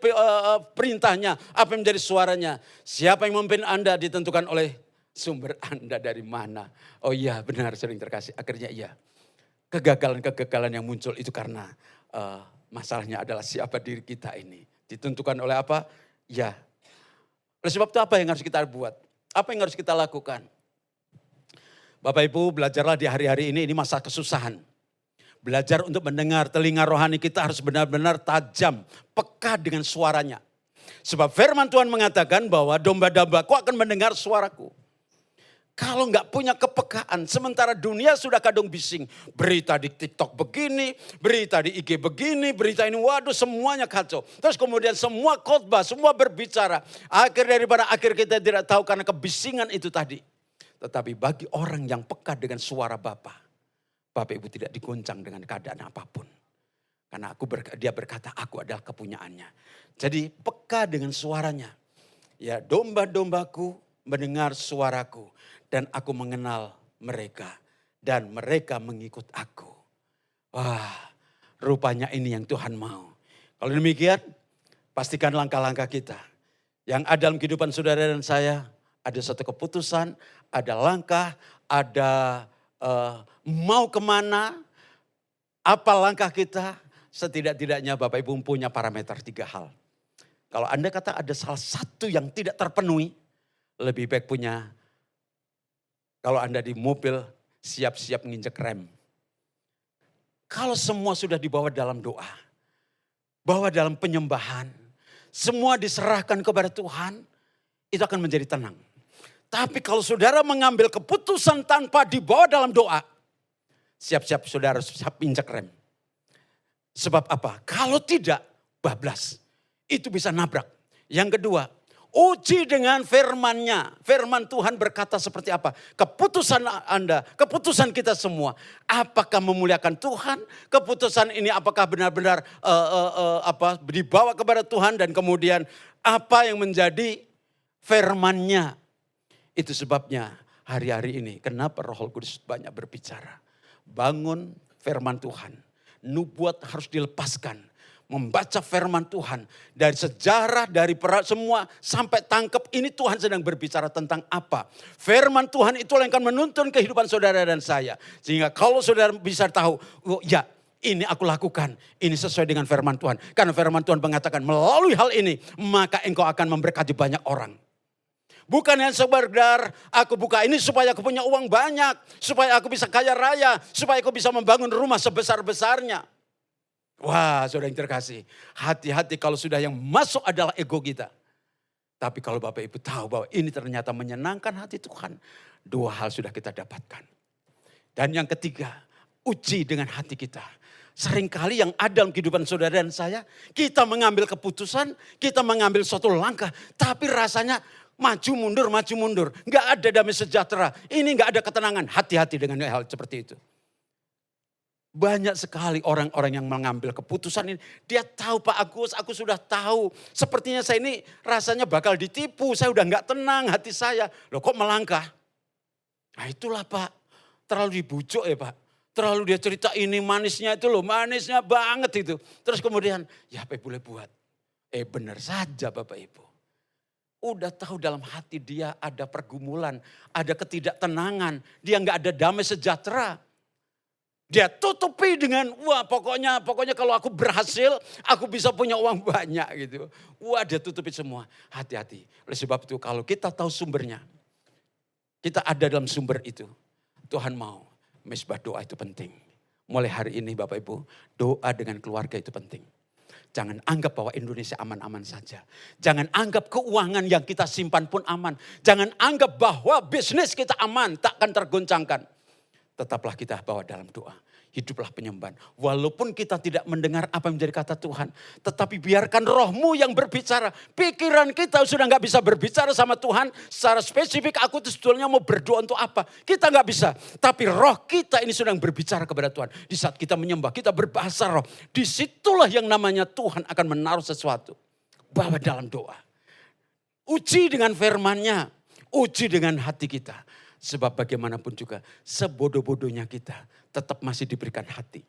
perintahnya, apa yang menjadi suaranya. Siapa yang memimpin Anda ditentukan oleh sumber Anda dari mana. Oh iya, benar sering terkasih. Akhirnya iya. Kegagalan-kegagalan yang muncul itu karena masalahnya adalah siapa diri kita ini. Ditentukan oleh apa? Ya. Oleh sebab itu apa yang harus kita buat? Apa yang harus kita lakukan? Bapak Ibu, belajarlah di hari-hari ini masa kesusahan. Belajar untuk mendengar, telinga rohani kita harus benar-benar tajam, peka dengan suaranya. Sebab firman Tuhan mengatakan bahwa domba-dombaku akan mendengar suaraku. Kalau nggak punya kepekaan, sementara dunia sudah kadung bising. Berita di TikTok begini, berita di IG begini, berita ini waduh semuanya kacau. Terus kemudian semua khotbah, semua berbicara. Daripada akhir kita tidak tahu karena kebisingan itu tadi. Tetapi bagi orang yang peka dengan suara Bapa, Bapak Ibu tidak diguncang dengan keadaan apapun. Karena dia berkata aku adalah kepunyaannya. Jadi peka dengan suaranya. Ya, domba-dombaku mendengar suaraku. Dan aku mengenal mereka. Dan mereka mengikut aku. Wah, rupanya ini yang Tuhan mau. Kalau demikian, pastikan langkah-langkah kita. Yang ada dalam kehidupan saudara dan saya, ada satu keputusan, ada langkah, ada mau kemana, apa langkah kita. Setidak-tidaknya Bapak Ibu punya parameter 3 hal. Kalau Anda kata ada salah satu yang tidak terpenuhi, lebih baik punya. Kalau Anda di mobil, siap-siap nginjek rem. Kalau semua sudah dibawa dalam doa, bawa dalam penyembahan, semua diserahkan kepada Tuhan, itu akan menjadi tenang. Tapi kalau saudara mengambil keputusan tanpa dibawa dalam doa, siap-siap saudara siap injek rem. Sebab apa? Kalau tidak, bablas. Itu bisa nabrak. Yang kedua, uji dengan firman-Nya. Firman Tuhan berkata seperti apa? Keputusan Anda, keputusan kita semua. Apakah memuliakan Tuhan? Keputusan ini apakah benar-benar dibawa kepada Tuhan? Dan kemudian apa yang menjadi firman-Nya? Itu sebabnya hari-hari ini kenapa Roh Kudus banyak berbicara. Bangun firman Tuhan. Nubuat harus dilepaskan. Membaca firman Tuhan. Dari sejarah, dari semua sampai tangkap ini Tuhan sedang berbicara tentang apa. Firman Tuhan itu yang akan menuntun kehidupan saudara dan saya. Sehingga kalau saudara bisa tahu, oh ya ini aku lakukan. Ini sesuai dengan firman Tuhan. Karena firman Tuhan mengatakan melalui hal ini maka engkau akan memberkati banyak orang. Bukan hanya sekedar aku buka ini supaya aku punya uang banyak. Supaya aku bisa kaya raya. Supaya aku bisa membangun rumah sebesar-besarnya. Wah saudara yang terkasih. Hati-hati kalau sudah yang masuk adalah ego kita. Tapi kalau Bapak Ibu tahu bahwa ini ternyata menyenangkan hati Tuhan, dua hal sudah kita dapatkan. Dan yang ketiga, uji dengan hati kita. Seringkali yang ada dalam kehidupan saudara dan saya, kita mengambil keputusan, kita mengambil suatu langkah, tapi rasanya maju mundur. Nggak ada damai sejahtera, ini nggak ada ketenangan. Hati-hati dengan hal seperti itu. Banyak sekali orang-orang yang mengambil keputusan ini. Dia tahu, Pak Agus, aku sudah tahu. Sepertinya saya ini rasanya bakal ditipu. Saya udah nggak tenang hati saya. Loh kok melangkah? Nah itulah Pak. Terlalu dibujuk ya Pak. Terlalu dia cerita ini manisnya itu loh. Manisnya banget itu. Terus kemudian ya apa boleh buat. Benar saja Bapak Ibu. Udah tahu dalam hati dia ada pergumulan. Ada ketidaktenangan. Dia nggak ada damai sejahtera. Dia tutupi dengan, wah pokoknya kalau aku berhasil, aku bisa punya uang banyak gitu. Wah dia tutupi semua, hati-hati. Oleh sebab itu kalau kita tahu sumbernya, kita ada dalam sumber itu. Tuhan mau, mesbah doa itu penting. Mulai hari ini Bapak Ibu, doa dengan keluarga itu penting. Jangan anggap bahwa Indonesia aman-aman saja. Jangan anggap keuangan yang kita simpan pun aman. Jangan anggap bahwa bisnis kita aman, takkan tergoncangkan. Tetaplah kita bawa dalam doa. Hiduplah penyembahan. Walaupun kita tidak mendengar apa yang menjadi kata Tuhan. Tetapi biarkan rohmu yang berbicara. Pikiran kita sudah gak bisa berbicara sama Tuhan. Secara spesifik aku itu sebetulnya mau berdoa untuk apa. Kita gak bisa. Tapi roh kita ini sedang berbicara kepada Tuhan. Di saat kita menyembah, kita berbahasa roh. Disitulah yang namanya Tuhan akan menaruh sesuatu. Bawa dalam doa. Uji dengan firman-Nya. Uji dengan hati kita. Sebab bagaimanapun juga sebodoh-bodohnya kita tetap masih diberikan hati.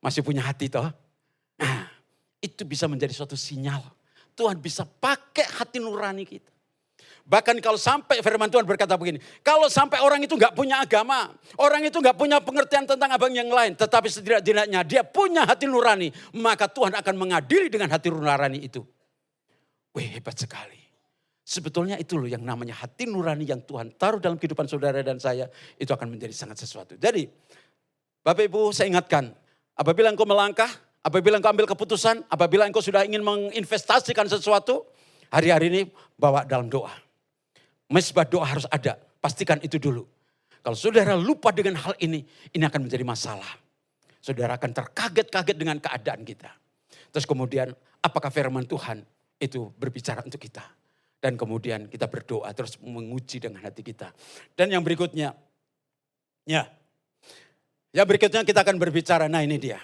Masih punya hati toh. Nah itu bisa menjadi suatu sinyal. Tuhan bisa pakai hati nurani kita. Bahkan kalau sampai firman Tuhan berkata begini. Kalau sampai orang itu gak punya agama. Orang itu gak punya pengertian tentang abang yang lain. Tetapi setidak-tidaknya dia punya hati nurani. Maka Tuhan akan mengadili dengan hati nurani itu. Wih hebat sekali. Sebetulnya itu loh yang namanya hati nurani yang Tuhan taruh dalam kehidupan saudara dan saya. Itu akan menjadi sangat sesuatu. Jadi Bapak Ibu saya ingatkan. Apabila engkau melangkah, apabila engkau ambil keputusan, apabila engkau sudah ingin menginvestasikan sesuatu. Hari-hari ini bawa dalam doa. Mesbah doa harus ada. Pastikan itu dulu. Kalau saudara lupa dengan hal ini akan menjadi masalah. Saudara akan terkaget-kaget dengan keadaan kita. Terus kemudian apakah firman Tuhan itu berbicara untuk kita. Dan kemudian kita berdoa terus menguji dengan hati kita. Dan yang berikutnya. Ya berikutnya kita akan berbicara. Nah ini dia.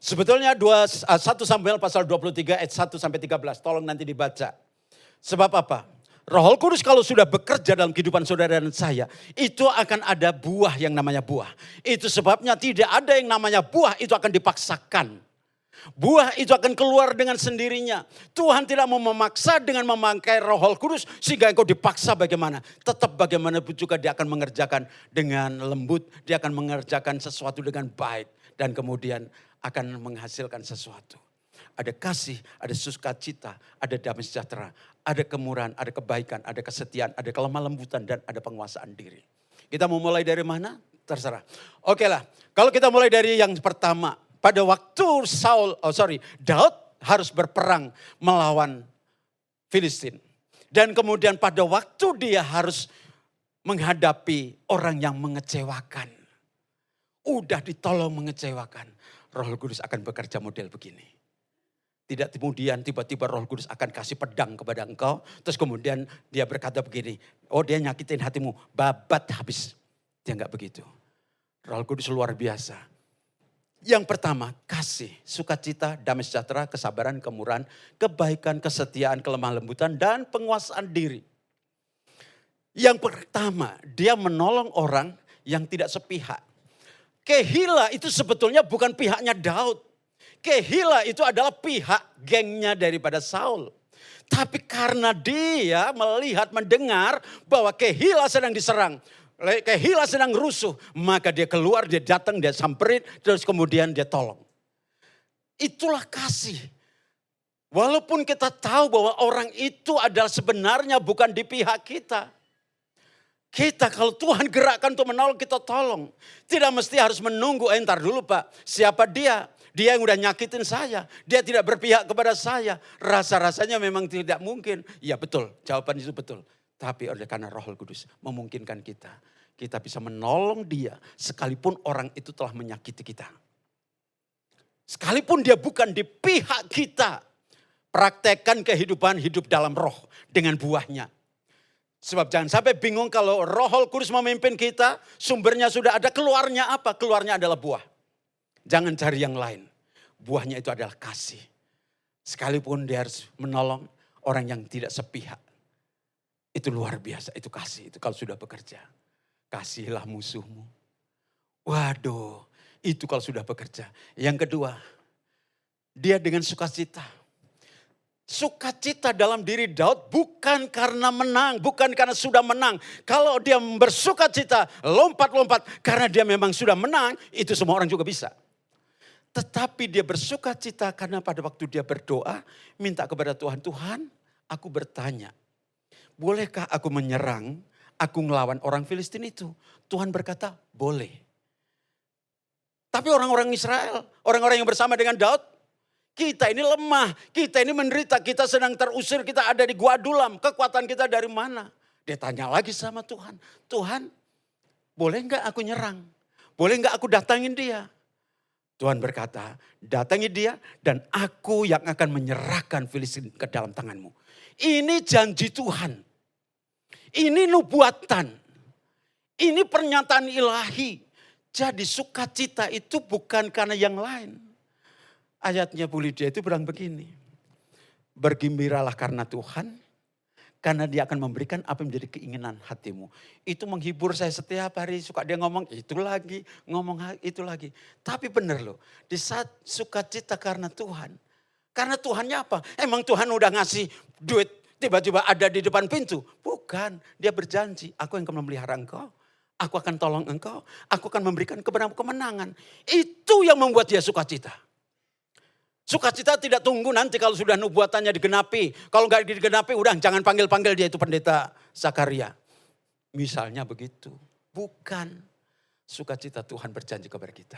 Sebetulnya 1 Samuel pasal 23 ayat 1 sampai 13. Tolong nanti dibaca. Sebab apa? Roh Kudus kalau sudah bekerja dalam kehidupan saudara dan saya. Itu akan ada buah yang namanya buah. Itu sebabnya tidak ada yang namanya buah itu akan dipaksakan. Buah itu akan keluar dengan sendirinya. Tuhan tidak mau memaksa dengan memakai Roh Kudus sehingga engkau dipaksa bagaimana. Tetap bagaimanapun juga dia akan mengerjakan dengan lembut. Dia akan mengerjakan sesuatu dengan baik. Dan kemudian akan menghasilkan sesuatu. Ada kasih, ada sukacita, ada damai sejahtera. Ada kemurahan, ada kebaikan, ada kesetiaan, ada kelemah lembutan dan ada penguasaan diri. Kita mau mulai dari mana? Terserah. Oke lah, kalau kita mulai dari yang pertama. Pada waktu Daud harus berperang melawan Filistin. Dan kemudian pada waktu dia harus menghadapi orang yang mengecewakan. Udah ditolong mengecewakan. Roh Kudus akan bekerja model begini. Tidak kemudian tiba-tiba Roh Kudus akan kasih pedang kepada engkau. Terus kemudian dia berkata begini. Oh dia nyakitin hatimu, babat habis. Dia enggak begitu. Roh Kudus luar biasa. Yang pertama, kasih, sukacita, damai sejahtera, kesabaran, kemurahan, kebaikan, kesetiaan, kelemah lembutan, dan penguasaan diri. Yang pertama, dia menolong orang yang tidak sepihak. Kehila itu sebetulnya bukan pihaknya Daud. Kehila itu adalah pihak gengnya daripada Saul. Tapi karena dia melihat, mendengar bahwa Kehila sedang diserang. Kehila sedang rusuh, maka dia keluar, dia datang, dia samperin, terus kemudian dia tolong. Itulah kasih. Walaupun kita tahu bahwa orang itu adalah sebenarnya bukan di pihak kita. Kita kalau Tuhan gerakkan untuk menolong, kita tolong. Tidak mesti harus menunggu, entar dulu Pak, siapa dia? Dia yang udah nyakitin saya. Dia tidak berpihak kepada saya. Rasa-rasanya memang tidak mungkin. Ya betul, jawaban itu betul. Tapi oleh karena Roh Kudus memungkinkan kita. Kita bisa menolong dia sekalipun orang itu telah menyakiti kita. Sekalipun dia bukan di pihak kita. Praktekkan kehidupan hidup dalam roh dengan buahnya. Sebab jangan sampai bingung kalau Roh Kudus memimpin kita. Sumbernya sudah ada, keluarnya apa? Keluarnya adalah buah. Jangan cari yang lain. Buahnya itu adalah kasih. Sekalipun dia harus menolong orang yang tidak sepihak. Itu luar biasa, itu kasih. Itu kalau sudah bekerja. Kasihilah musuhmu. Waduh, itu kalau sudah bekerja. Yang kedua, dia dengan sukacita. Sukacita dalam diri Daud bukan karena menang, bukan karena sudah menang. Kalau dia bersukacita, lompat-lompat karena dia memang sudah menang, itu semua orang juga bisa. Tetapi dia bersukacita karena pada waktu dia berdoa, minta kepada Tuhan, Tuhan aku bertanya, bolehkah aku menyerang, aku ngelawan orang Filistin itu? Tuhan berkata, boleh. Tapi orang-orang Israel, orang-orang yang bersama dengan Daud, kita ini lemah, kita ini menderita, kita sedang terusir, kita ada di Gua Adulam. Kekuatan kita dari mana? Dia tanya lagi sama Tuhan. Tuhan, boleh enggak aku nyerang? Boleh enggak aku datangin dia? Tuhan berkata, datangi dia dan aku yang akan menyerahkan Filistin ke dalam tanganmu. Ini janji Tuhan. Ini nubuatan. Ini pernyataan ilahi. Jadi sukacita itu bukan karena yang lain. Ayatnya Bu Lydia itu bilang begini. Bergembiralah karena Tuhan, karena dia akan memberikan apa yang menjadi keinginan hatimu. Itu menghibur saya setiap hari. Suka dia ngomong itu lagi, ngomong itu lagi. Tapi benar loh, di saat sukacita karena Tuhan. Karena Tuhannya apa? Emang Tuhan udah ngasih duit tiba-tiba ada di depan pintu? Bukan, dia berjanji, aku yang akan memelihara engkau. Aku akan tolong engkau, aku akan memberikan kemenangan. Itu yang membuat dia sukacita. Sukacita tidak tunggu nanti kalau sudah nubuatannya digenapi. Kalau nggak digenapi udah jangan panggil-panggil dia itu pendeta Zakaria. Misalnya begitu. Bukan. Sukacita Tuhan berjanji kepada kita.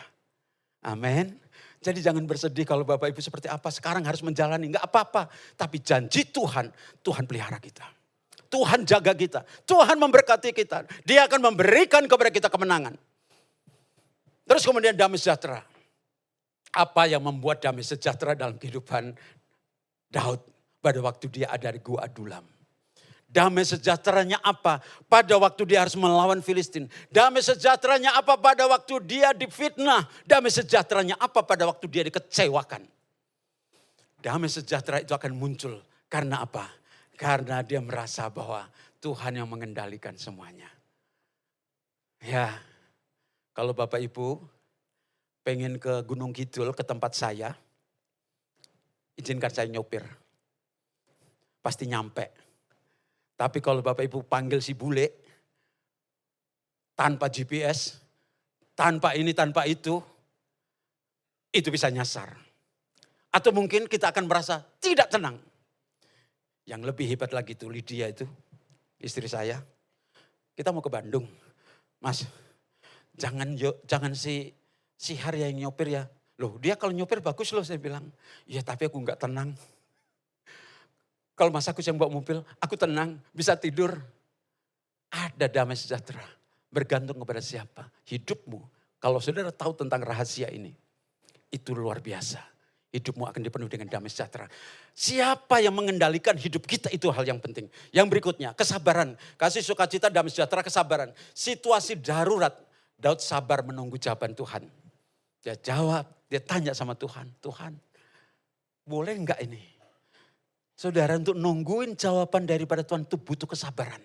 Amin. Jadi jangan bersedih kalau Bapak Ibu seperti apa sekarang harus menjalani. Enggak apa-apa. Tapi janji Tuhan, Tuhan pelihara kita. Tuhan jaga kita. Tuhan memberkati kita. Dia akan memberikan kepada kita kemenangan. Terus kemudian damai sejahtera. Apa yang membuat damai sejahtera dalam kehidupan Daud pada waktu dia ada di Gua Adulam? Damai sejahteranya apa? Pada waktu dia harus melawan Filistin. Damai sejahteranya apa pada waktu dia difitnah? Damai sejahteranya apa pada waktu dia dikecewakan? Damai sejahtera itu akan muncul karena apa? Karena dia merasa bahwa Tuhan yang mengendalikan semuanya. Ya, kalau Bapak Ibu pengen ke Gunung Kidul, ke tempat saya, izinkan saya nyopir. Pasti nyampe. Tapi kalau Bapak Ibu panggil si bule, tanpa GPS, tanpa ini, tanpa itu bisa nyasar. Atau mungkin kita akan merasa tidak tenang. Yang lebih hebat lagi itu Lydia itu, istri saya. Kita mau ke Bandung. Mas, jangan si Har yang nyopir ya. Loh dia kalau nyopir bagus loh saya bilang. Ya tapi aku gak tenang. Kalau Mas Agus yang bawa mobil, aku tenang, bisa tidur. Ada damai sejahtera. Bergantung kepada siapa? Hidupmu. Kalau saudara tahu tentang rahasia ini, itu luar biasa. Hidupmu akan dipenuhi dengan damai sejahtera. Siapa yang mengendalikan hidup kita itu hal yang penting. Yang berikutnya, kesabaran. Kasih sukacita, damai sejahtera, kesabaran. Situasi darurat, Daud sabar menunggu jawaban Tuhan. Dia jawab, dia tanya sama Tuhan. Tuhan, boleh enggak ini? Saudara untuk nungguin jawaban daripada Tuhan itu butuh kesabaran.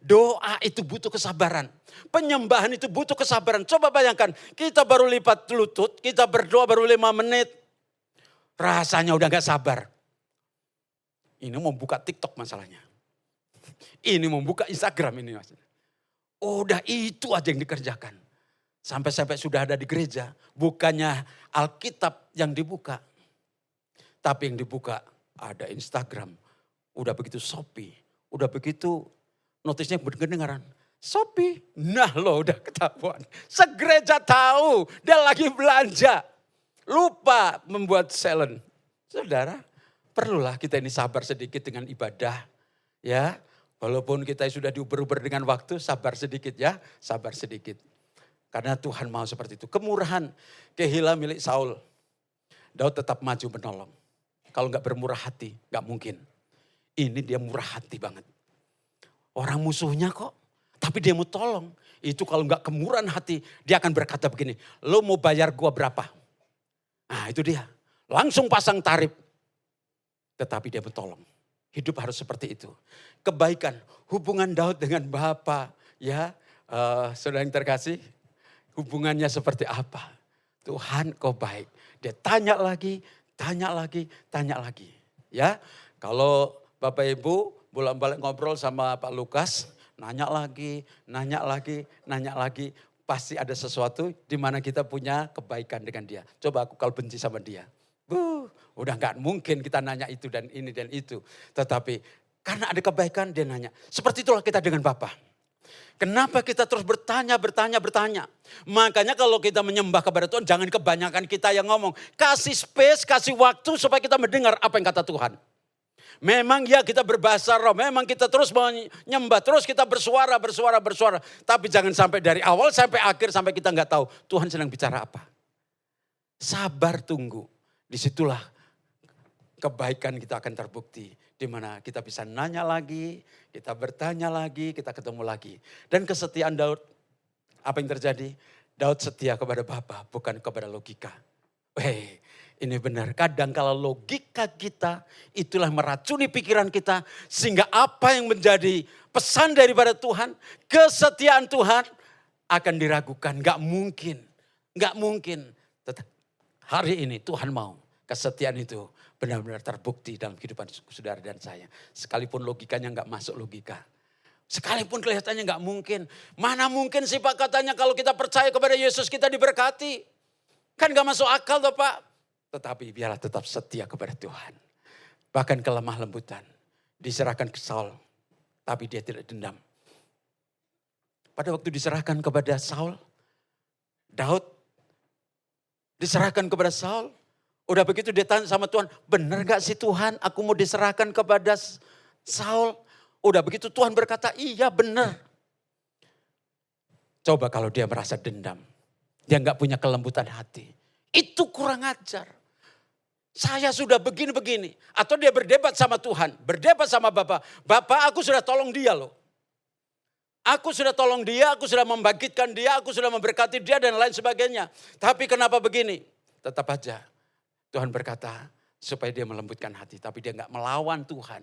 Doa itu butuh kesabaran. Penyembahan itu butuh kesabaran. Coba bayangkan, kita baru lipat lutut, kita berdoa baru 5 menit. Rasanya udah gak sabar. Ini mau buka TikTok masalahnya. Ini mau buka Instagram ini masalahnya. Udah itu aja yang dikerjakan. Sampai-sampai sudah ada di gereja. Bukannya Alkitab yang dibuka. Tapi yang dibuka ada Instagram. Udah begitu Shopee. Udah begitu notisnya berdengaran. Shopee. Nah lo udah ketahuan. Segereja tahu dia lagi belanja. lupa membuat silent. Saudara, perlulah kita ini sabar sedikit dengan ibadah. Ya, walaupun kita sudah diuber-uber dengan waktu, sabar sedikit ya, sabar sedikit. Karena Tuhan mau seperti itu. Kemurahan Kehila milik Saul. Daud tetap maju menolong. Kalau nggak bermurah hati, nggak mungkin. Ini dia murah hati banget. Orang musuhnya kok, tapi dia mau tolong. Itu kalau nggak kemurahan hati, dia akan berkata begini, lo mau bayar gua berapa? Nah itu dia, langsung pasang tarif. Tetapi dia mau tolong. Hidup harus seperti itu. Kebaikan, hubungan Daud dengan Bapa, ya, saudara yang terkasih, hubungannya seperti apa? Tuhan kau baik. Dia tanya lagi, tanya lagi, tanya lagi. Ya, kalau Bapak Ibu bolak-balik ngobrol sama Pak Lukas, nanya lagi, nanya lagi, nanya lagi. Pasti ada sesuatu di mana kita punya kebaikan dengan dia. Coba aku kalau benci sama dia. Udah gak mungkin kita nanya itu dan ini dan itu. Tetapi karena ada kebaikan dia nanya. Seperti itulah kita dengan Bapa. Kenapa kita terus bertanya. Makanya kalau kita menyembah kepada Tuhan, jangan kebanyakan kita yang ngomong. Kasih space, kasih waktu supaya kita mendengar apa yang kata Tuhan. Memang ya kita berbahasa roh, memang kita terus menyembah, terus kita bersuara. Tapi jangan sampai dari awal sampai akhir sampai kita nggak tahu Tuhan sedang bicara apa. Sabar tunggu, disitulah kebaikan kita akan terbukti. Di mana kita bisa nanya lagi, kita bertanya lagi, kita ketemu lagi. Dan kesetiaan Daud, apa yang terjadi? Daud setia kepada Bapa, bukan kepada logika. Ini benar, kadang kalau logika kita itulah meracuni pikiran kita. Sehingga apa yang menjadi pesan daripada Tuhan, kesetiaan Tuhan akan diragukan. Gak mungkin. Hari ini Tuhan mau kesetiaan itu benar-benar terbukti dalam kehidupan saudara dan saya. Sekalipun logikanya gak masuk logika. Sekalipun kelihatannya gak mungkin. Mana mungkin sih Pak katanya kalau kita percaya kepada Yesus kita diberkati. Kan gak masuk akal toh Pak. Tetapi biarlah tetap setia kepada Tuhan. Bahkan kelemah lembutan. Diserahkan ke Saul. Tapi dia tidak dendam. Pada waktu diserahkan kepada Saul. Daud diserahkan kepada Saul. Udah begitu dia tanya sama Tuhan. Benar gak sih Tuhan aku mau diserahkan kepada Saul? Udah begitu Tuhan berkata iya benar. Coba kalau dia merasa dendam. Dia gak punya kelembutan hati. Itu kurang ajar. Saya sudah begini-begini. Atau dia berdebat sama Tuhan. Berdebat sama Bapak. Bapak aku sudah tolong dia loh. Aku sudah tolong dia, aku sudah membangkitkan dia, aku sudah memberkati dia dan lain sebagainya. Tapi kenapa begini? Tetap aja Tuhan berkata supaya dia melembutkan hati. Tapi dia gak melawan Tuhan.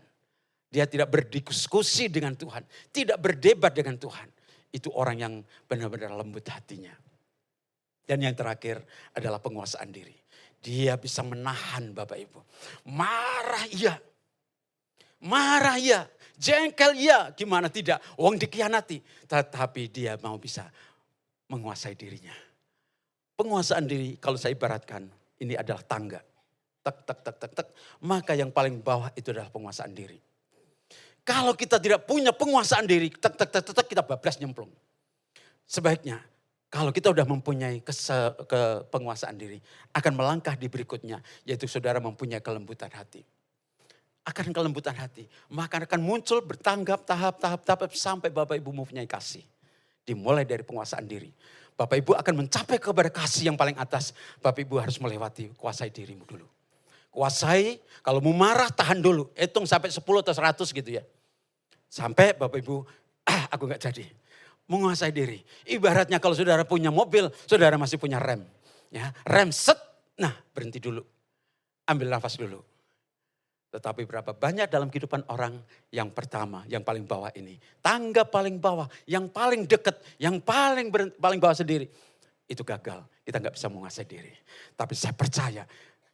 Dia tidak berdiskusi dengan Tuhan. Tidak berdebat dengan Tuhan. Itu orang yang benar-benar lembut hatinya. Dan yang terakhir adalah penguasaan diri. Dia bisa menahan Bapak Ibu. Marah iya. Jengkel iya. Gimana tidak? Wong dikhianati. Tetapi dia mau bisa menguasai dirinya. Penguasaan diri kalau saya ibaratkan ini adalah tangga. Tek. Maka yang paling bawah itu adalah penguasaan diri. Kalau kita tidak punya penguasaan diri. Tek kita bablas nyemplung. Sebaiknya. Kalau kita sudah mempunyai penguasaan diri, akan melangkah di berikutnya, yaitu saudara mempunyai kelembutan hati. Akan kelembutan hati, maka akan muncul bertanggap tahap sampai Bapak Ibu mempunyai kasih. Dimulai dari penguasaan diri. Bapak Ibu akan mencapai kepada kasih yang paling atas, Bapak Ibu harus melewati kuasai dirimu dulu. Kuasai, kalau mau marah tahan dulu, hitung sampai 10 atau 100 gitu ya. Sampai Bapak Ibu, aku gak jadi. Menguasai diri. Ibaratnya kalau saudara punya mobil, saudara masih punya rem. Ya, rem set, nah berhenti dulu. Ambil nafas dulu. Tetapi berapa banyak dalam kehidupan orang yang pertama, yang paling bawah ini. Tangga paling bawah, yang paling dekat, yang paling bawah sendiri. Itu gagal, kita gak bisa menguasai diri. Tapi saya percaya,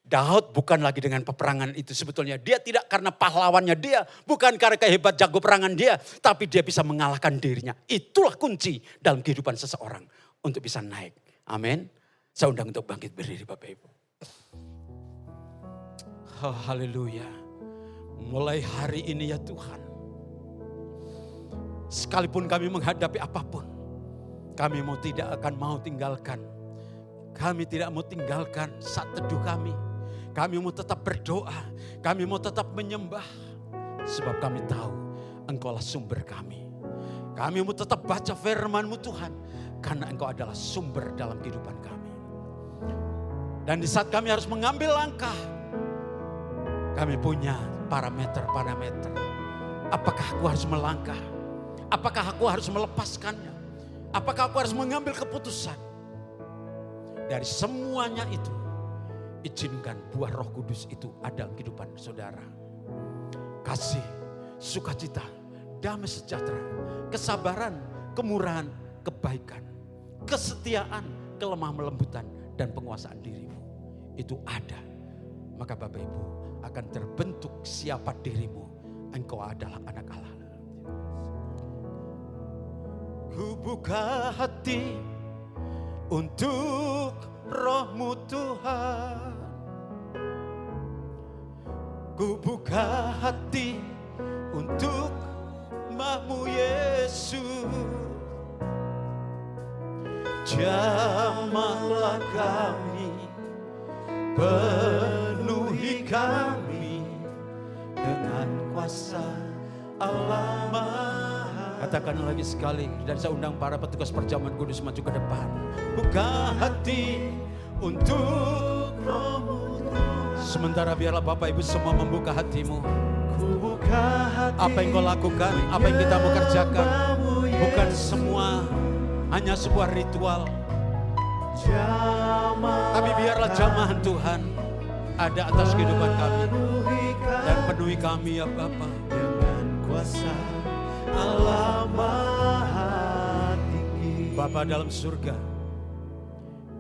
Daud bukan lagi dengan peperangan itu sebetulnya. Dia tidak karena pahlawannya dia. Bukan karena kehebat jago perangan dia. Tapi dia bisa mengalahkan dirinya. Itulah kunci dalam kehidupan seseorang. Untuk bisa naik. Amin. Saya undang untuk bangkit berdiri Bapak Ibu. Oh, haleluya. Mulai hari ini ya Tuhan. Sekalipun kami menghadapi apapun. Kami tidak akan mau tinggalkan Kami tidak mau tinggalkan saat teduh kami. Kami mau tetap berdoa. Kami mau tetap menyembah. Sebab kami tahu Engkaulah sumber kami. Kami mau tetap baca firman-Mu Tuhan. Karena Engkau adalah sumber dalam kehidupan kami. Dan di saat kami harus mengambil langkah. Kami punya parameter-parameter. Apakah aku harus melangkah? Apakah aku harus melepaskannya? Apakah aku harus mengambil keputusan? Dari semuanya itu, izinkan buah Roh Kudus itu ada dalam kehidupan saudara. Kasih, sukacita, damai sejahtera, kesabaran, kemurahan, kebaikan, kesetiaan, kelemah lembutan, dan penguasaan dirimu. Itu ada. Maka Bapak Ibu akan terbentuk siapa dirimu. Engkau adalah anak Allah. Ku buka hati untuk Roh-Mu Tuhan. Ku buka hati untuk Mah-Mu Yesus. Jamahlah kami, penuhi kami dengan kuasa Allah Maha. Katakan lagi sekali, dan saya undang para petugas perjamuan kudus maju ke depan. Buka hati untuk Roh-Mu Tuhan. Sementara biarlah Bapak Ibu semua membuka hatimu. Apa yang kau lakukan, apa yang kita mau kerjakan, bukan semua hanya sebuah ritual. Tapi biarlah jamahan Tuhan ada atas kehidupan kami. Dan penuhi kami ya Bapa. Dengan kuasa Allah Maha Tinggi. Bapa dalam surga,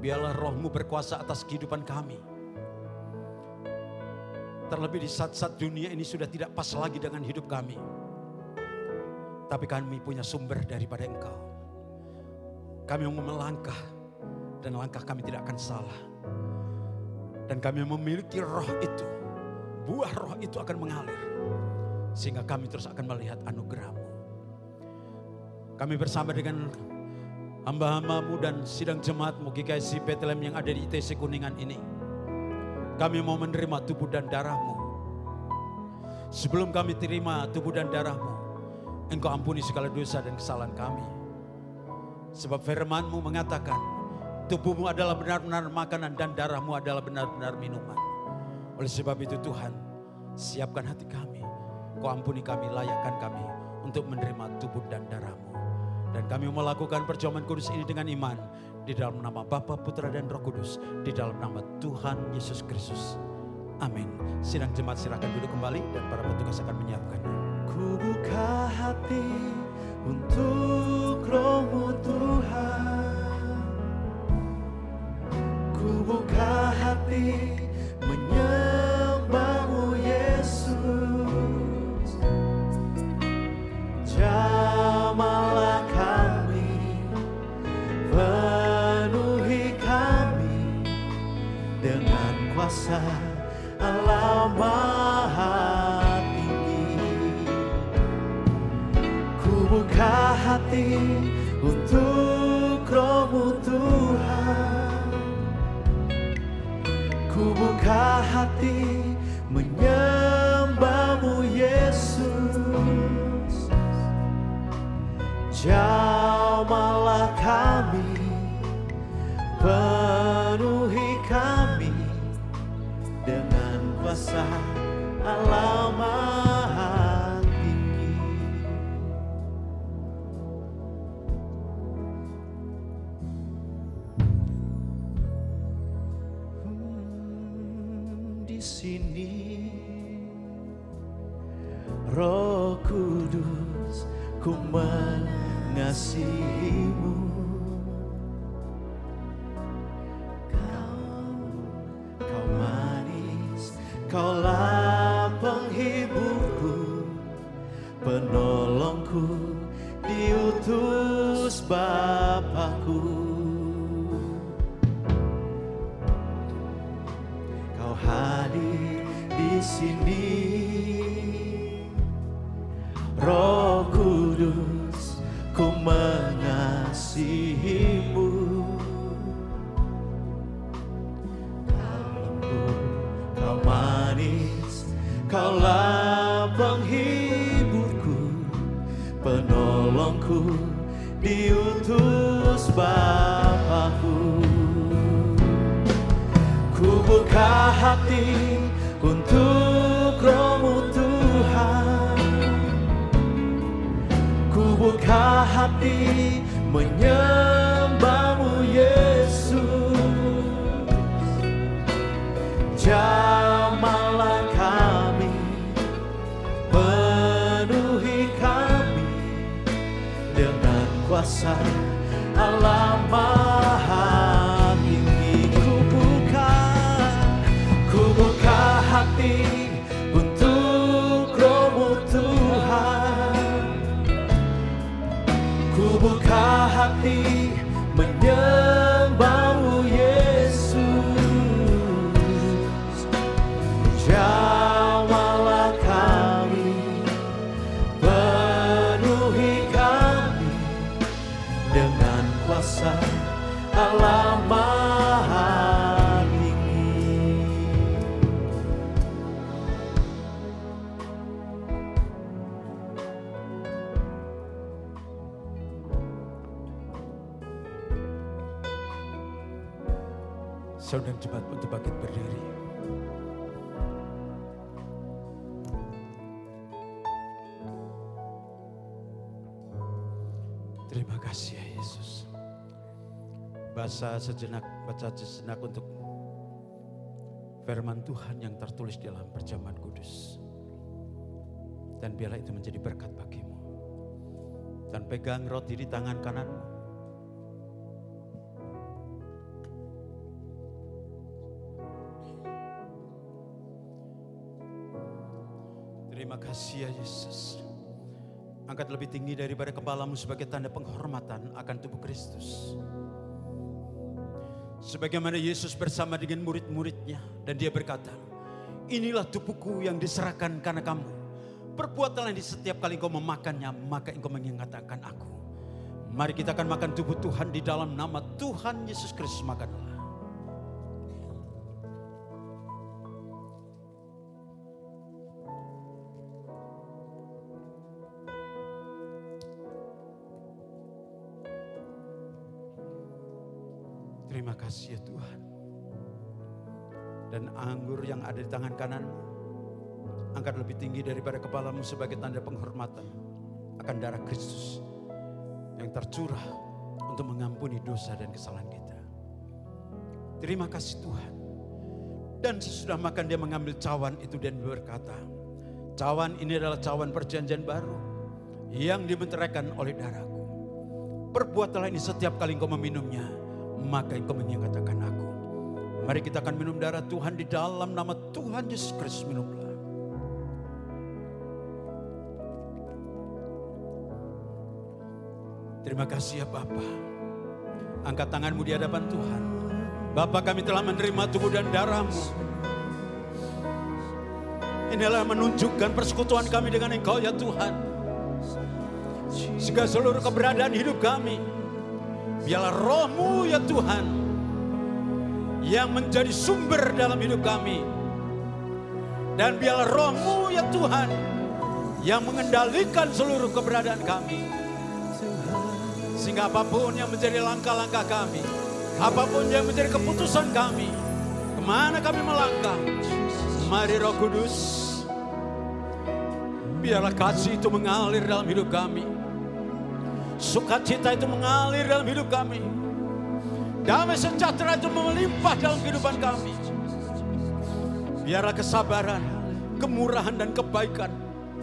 biarlah Roh-Mu berkuasa atas kehidupan kami. Terlebih di saat-saat dunia ini sudah tidak pas lagi dengan hidup kami. Tapi kami punya sumber daripada Engkau. Kami mau melangkah dan langkah kami tidak akan salah. Dan kami memiliki Roh itu. Buah Roh itu akan mengalir. Sehingga kami terus akan melihat anugerah-Mu. Kami bersama dengan hamba-hamba-Mu dan sidang jemaat-Mu GKSI Bethlehem yang ada di ITC Kuningan ini. Kami mau menerima tubuh dan darah-Mu. Sebelum kami terima tubuh dan darah-Mu, Engkau ampuni segala dosa dan kesalahan kami. Sebab firman-Mu mengatakan, tubuh-Mu adalah benar-benar makanan dan darah-Mu adalah benar-benar minuman. Oleh sebab itu Tuhan, siapkan hati kami. Kau ampuni kami, layakkan kami untuk menerima tubuh dan darah-Mu. Dan kami melakukan perjamuan kudus ini dengan iman. Di dalam nama Bapa, Putra, dan Roh Kudus. Di dalam nama Tuhan Yesus Kristus. Amin. Sidang jemaat silakan duduk kembali dan para petugas akan menyiapkannya. Ku buka hati untuk Roh-Mu Tuhan. Ku buka hati menyembah-Mu Yesus. Jamahlah kami, penuhi kami dengan kuasa Allah Maha Tinggi. Ku buka hati untuk Roh-Mu Tuhan. Ku buka hati menyembah-Mu Yesus. Jamahlah kami, penuhi kami dengan kuasa Allah Maha Tinggi. Di sini Roh Kudus, ku mengasihi-Mu. Kau manis, Kaulah penghiburku, penolongku, diutus Bapakku. Kau hadir di sini, Roh Kudus, ku mengasihi-Mu. penolongku, diutus Bapakku. Ku buka hati untuk Roh-Mu Tuhan, ku buka hati menyembah-Mu Yesus. Jamahlah kami, penuhi kami dengan kuasa Allah Maha Tinggi. Ku buka hati untuk Roh-Mu Tuhan, ku buka hati menyembah-Mu Yesus. Jamahlah kami, penuhi kami dengan kuasa Allah Maha Tinggi. Saudara cepat untuk bangkit berdiri. Terima kasih ya Yesus. Baca sejenak untuk firman Tuhan yang tertulis di dalam perjamuan kudus. Dan biarlah itu menjadi berkat bagimu. Dan pegang roti di tangan kananmu. Terima kasih ya Yesus. Angkat lebih tinggi daripada kepalamu sebagai tanda penghormatan akan tubuh Kristus. Sebagaimana Yesus bersama dengan murid-muridnya dan dia berkata, inilah tubuhku yang diserahkan karena kamu. Perbuatlah ini setiap kali engkau memakannya, maka engkau mengingatkan aku. Mari kita akan makan tubuh Tuhan di dalam nama Tuhan Yesus Kristus. Makanlah. Terima kasih ya Tuhan. Dan anggur yang ada di tangan kananmu, angkat lebih tinggi daripada kepalamu sebagai tanda penghormatan akan darah Kristus yang tercurah untuk mengampuni dosa dan kesalahan kita. Terima kasih Tuhan. Dan sesudah makan dia mengambil cawan itu dan berkata, cawan ini adalah cawan perjanjian baru yang dibenteraikan oleh darahku. Perbuatlah ini setiap kali engkau meminumnya, maka engkau mengingatkan aku. Mari kita akan minum darah Tuhan di dalam nama Tuhan Yesus Kristus. Minumlah. Terima kasih ya Bapa. Angkat tanganmu di hadapan Tuhan. Bapa, kami telah menerima tubuh dan darah-Mu. Inilah menunjukkan persekutuan kami dengan Engkau ya Tuhan. Segala seluruh keberadaan hidup kami, biarlah Roh-Mu ya Tuhan yang menjadi sumber dalam hidup kami. Dan biarlah Roh-Mu ya Tuhan yang mengendalikan seluruh keberadaan kami. Sehingga apapun yang menjadi langkah-langkah kami, apapun yang menjadi keputusan kami, kemana kami melangkah, mari Roh Kudus, biarlah kasih itu mengalir dalam hidup kami. Sukacita itu mengalir dalam hidup kami. Damai sejahtera itu melimpah dalam kehidupan kami. Biarlah kesabaran, kemurahan dan kebaikan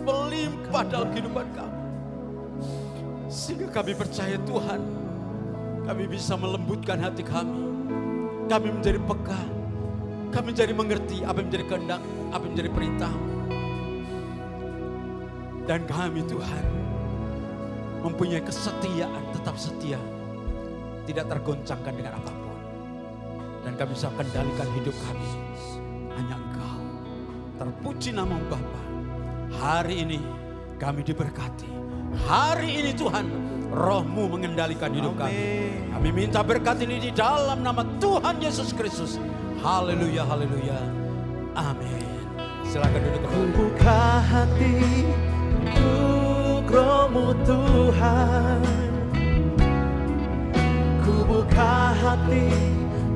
melimpah dalam kehidupan kami. Sehingga kami percaya Tuhan, kami bisa melembutkan hati kami. Kami menjadi peka, kami menjadi mengerti apa yang menjadi kehendak, apa yang menjadi perintah-Mu. Dan kami Tuhan mempunyai kesetiaan, tetap setia, tidak tergoncangkan dengan apapun. Dan kami bisa kendalikan hidup kami, hanya Engkau. Terpuji nama-Mu Bapa. Hari ini kami diberkati. Hari ini Tuhan, Roh-Mu mengendalikan hidup kami. Kami minta berkat ini di dalam nama Tuhan Yesus Kristus. Haleluya, haleluya. Amin. Silakan duduk kembali. Buka hati untuk Roh-Mu Tuhan, ku buka hati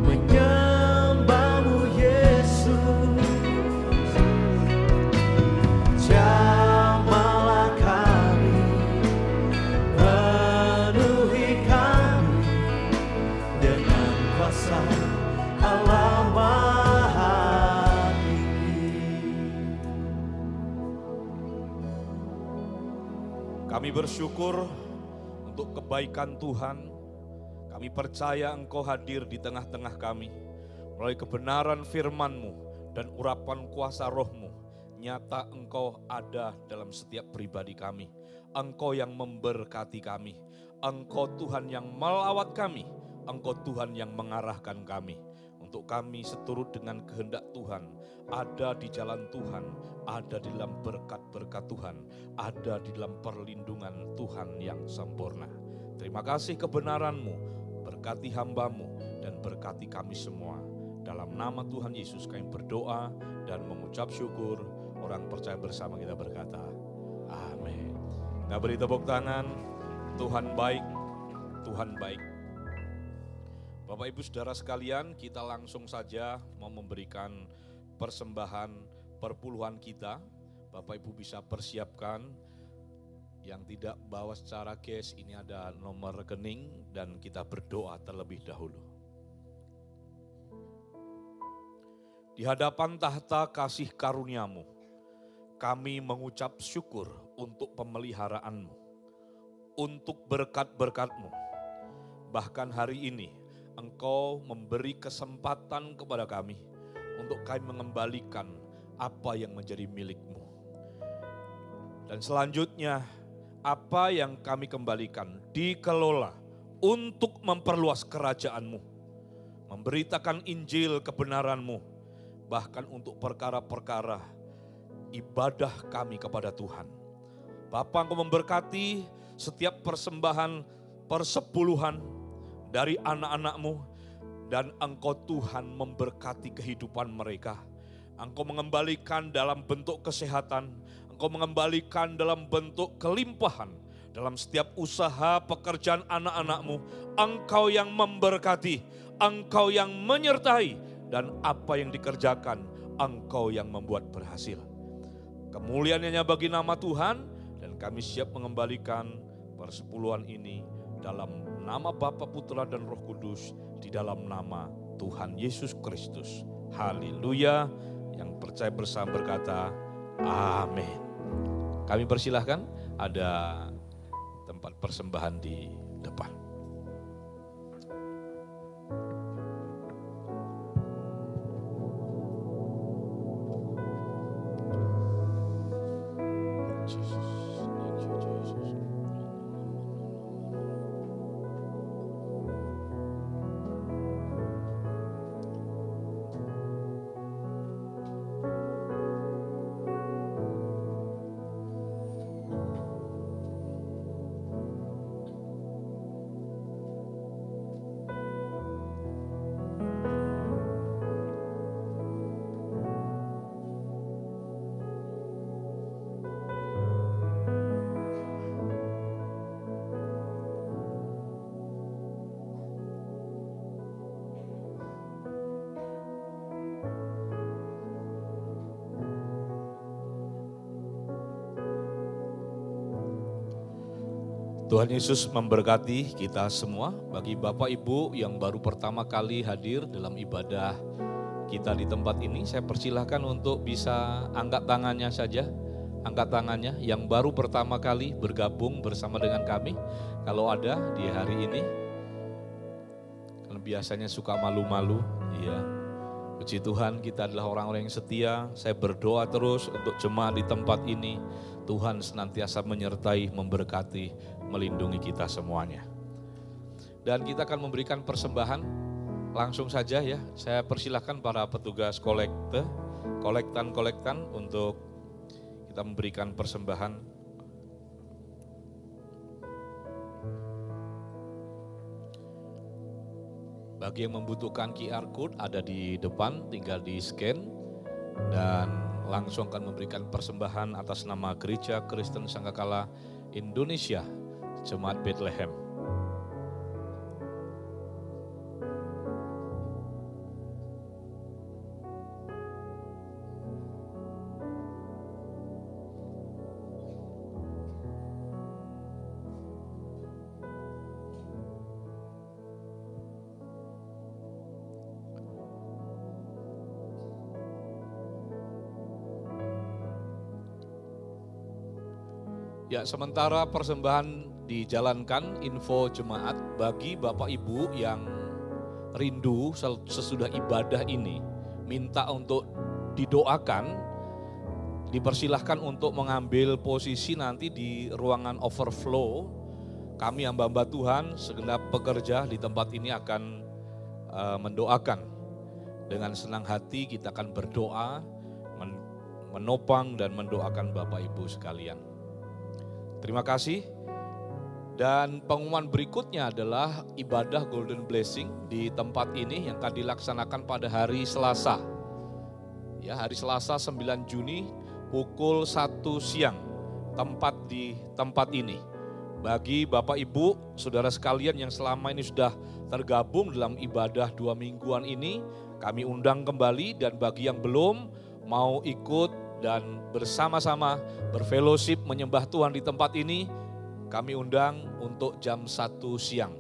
menyembah-Mu Yesus. Jamahlah kami, penuhi kami dengan kuasa Allah Maha Tinggi. Kami bersyukur untuk kebaikan Tuhan. Kami percaya Engkau hadir di tengah-tengah kami. Melalui kebenaran firman-Mu dan urapan kuasa Roh-Mu, nyata Engkau ada dalam setiap pribadi kami. Engkau yang memberkati kami. Engkau Tuhan yang melawat kami. Engkau Tuhan yang mengarahkan kami. Untuk kami seturut dengan kehendak Tuhan, ada di jalan Tuhan, ada di dalam berkat-berkat Tuhan, ada di dalam perlindungan Tuhan yang sempurna. Terima kasih kebenaran-Mu, berkati hamba-Mu dan berkati kami semua. Dalam nama Tuhan Yesus kami berdoa dan mengucap syukur. Orang percaya bersama kita berkata, amin. Kita beri tepuk tangan. Tuhan baik, Tuhan baik. Bapak Ibu Saudara sekalian, kita langsung saja mau memberikan persembahan perpuluhan kita. Bapak Ibu bisa persiapkan. Yang tidak bawa secara cash, ini ada nomor rekening dan kita berdoa terlebih dahulu. Di hadapan tahta kasih karunia-Mu, kami mengucap syukur untuk pemeliharaan-Mu, untuk berkat-berkat-Mu. Bahkan hari ini, Engkau memberi kesempatan kepada kami untuk kami mengembalikan apa yang menjadi milik-Mu. Dan selanjutnya, apa yang kami kembalikan dikelola untuk memperluas kerajaan-Mu, memberitakan Injil kebenaran-Mu, bahkan untuk perkara-perkara ibadah kami kepada Tuhan. Bapa, Engkau memberkati setiap persembahan persepuluhan dari anak-anak-Mu, dan Engkau Tuhan memberkati kehidupan mereka. Engkau mengembalikan dalam bentuk kesehatan, Engkau mengembalikan dalam bentuk kelimpahan, dalam setiap usaha pekerjaan anak-anak-Mu. Engkau yang memberkati, Engkau yang menyertai, dan apa yang dikerjakan, Engkau yang membuat berhasil. Kemuliaan hanya bagi nama Tuhan, dan kami siap mengembalikan persepuluhan ini dalam nama Bapa, Putra, dan Roh Kudus, di dalam nama Tuhan Yesus Kristus. Haleluya. Yang percaya bersama berkata, amin. Kami persilahkan, ada tempat persembahan di depan. Tuhan Yesus memberkati kita semua. Bagi Bapak Ibu yang baru pertama kali hadir dalam ibadah kita di tempat ini, saya persilahkan untuk bisa angkat tangannya saja. Angkat tangannya yang baru pertama kali bergabung bersama dengan kami. Kalau ada di hari ini, karena biasanya suka malu-malu, ya. Puji Tuhan, kita adalah orang-orang yang setia. Saya berdoa terus untuk jemaat di tempat ini. Tuhan senantiasa menyertai, memberkati, melindungi kita semuanya. Dan kita akan memberikan persembahan langsung saja ya. Saya persilahkan para petugas kolektan untuk kita memberikan persembahan. Bagi yang membutuhkan QR code ada di depan, tinggal di scan dan langsung akan memberikan persembahan atas nama Gereja Kristen Sangkakala Indonesia, Jemaat Bethlehem. Ya, sementara persembahan dijalankan, info jemaat bagi Bapak Ibu yang rindu sesudah ibadah ini, minta untuk didoakan, dipersilahkan untuk mengambil posisi nanti di ruangan overflow. Kami hamba-hamba Tuhan, segenap pekerja di tempat ini akan mendoakan. Dengan senang hati kita akan berdoa, menopang dan mendoakan Bapak Ibu sekalian. Terima kasih. Dan pengumuman berikutnya adalah ibadah Golden Blessing di tempat ini yang akan dilaksanakan pada hari Selasa. Ya, hari Selasa 9 Juni pukul 1 siang. Tempat di tempat ini. Bagi Bapak Ibu, saudara sekalian yang selama ini sudah tergabung dalam ibadah 2 mingguan ini, kami undang kembali, dan bagi yang belum mau ikut dan bersama-sama berfellowship menyembah Tuhan di tempat ini, kami undang untuk jam 1 siang.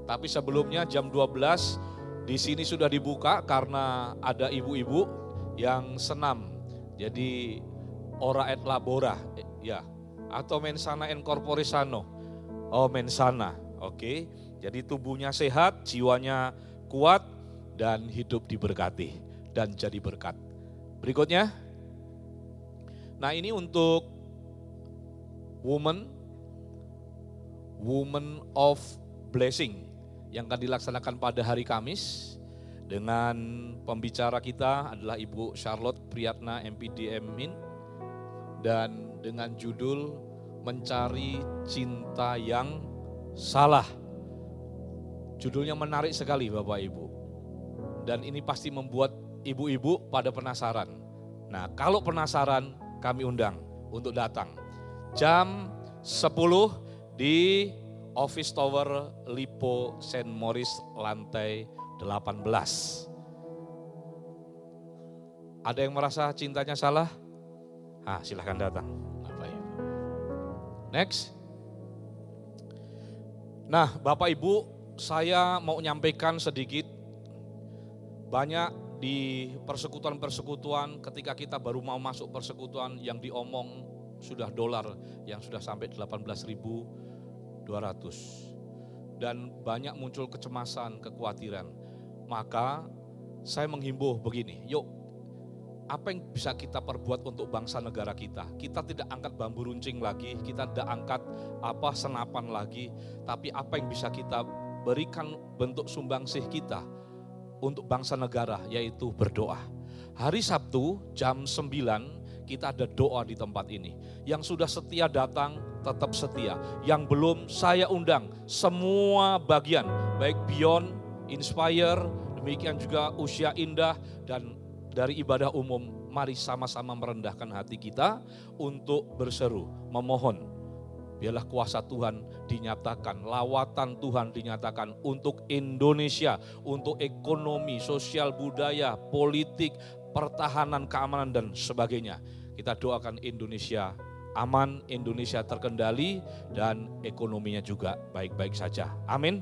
Tapi sebelumnya jam 12 di sini sudah dibuka karena ada ibu-ibu yang senam. Jadi ora et labora ya, atau mensana in corpore sano. Oh, mensana. Oke. Jadi tubuhnya sehat, jiwanya kuat dan hidup diberkati dan jadi berkat. Berikutnya. Nah, ini untuk Women of Blessing yang akan dilaksanakan pada hari Kamis dengan pembicara kita adalah Ibu Charlotte Priyatna MPD Min, dan dengan judul Mencari Cinta yang Salah. Judulnya menarik sekali Bapak Ibu, dan ini pasti membuat ibu-ibu pada penasaran. Nah, kalau penasaran, kami undang untuk datang jam 10 di Office Tower Lipo St. Maurice lantai 18. Ada yang merasa cintanya salah? Silahkan datang. Next. Nah, Bapak Ibu, saya mau nyampaikan sedikit. Banyak di persekutuan-persekutuan, ketika kita baru mau masuk persekutuan, yang diomong sudah dolar yang sudah sampai 18.200. Dan banyak muncul kecemasan, kekhawatiran. Maka saya menghimbau begini, yuk, apa yang bisa kita perbuat untuk bangsa negara kita? Kita tidak angkat bambu runcing lagi, kita tidak angkat senapan lagi, tapi apa yang bisa kita berikan bentuk sumbangsih kita untuk bangsa negara, yaitu berdoa. Hari Sabtu jam 9 kita ada doa di tempat ini. Yang sudah setia datang tetap setia. Yang belum saya undang semua bagian, baik Beyond, Inspire, demikian juga Usia Indah, dan dari ibadah umum. Mari sama-sama merendahkan hati kita untuk berseru, memohon. Biarlah kuasa Tuhan dinyatakan, lawatan Tuhan dinyatakan untuk Indonesia, untuk ekonomi, sosial, budaya, politik, pertahanan, keamanan, dan sebagainya. Kita doakan Indonesia aman, Indonesia terkendali, dan ekonominya juga baik-baik saja. Amin.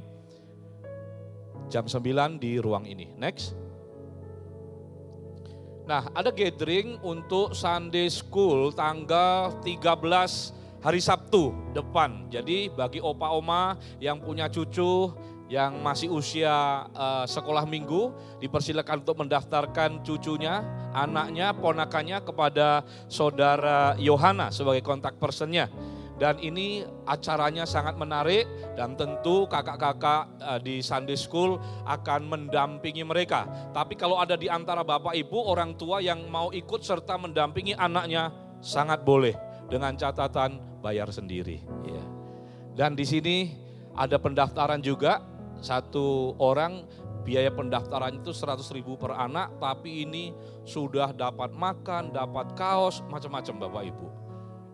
Jam 9 di ruang ini. Next. Nah, ada gathering untuk Sunday School tanggal 13 hari Sabtu depan. Jadi bagi opa-oma yang punya cucu yang masih usia sekolah minggu, dipersilakan untuk mendaftarkan cucunya, anaknya, ponakannya kepada saudara Yohana sebagai kontak personnya. Dan ini acaranya sangat menarik, dan tentu kakak-kakak di Sunday School akan mendampingi mereka. Tapi kalau ada di antara bapak ibu orang tua yang mau ikut serta mendampingi anaknya, sangat boleh, dengan catatan bayar sendiri. Ya. Dan di sini ada pendaftaran juga, satu orang biaya pendaftaran itu 100.000 per anak, tapi ini sudah dapat makan, dapat kaos, macam-macam Bapak Ibu.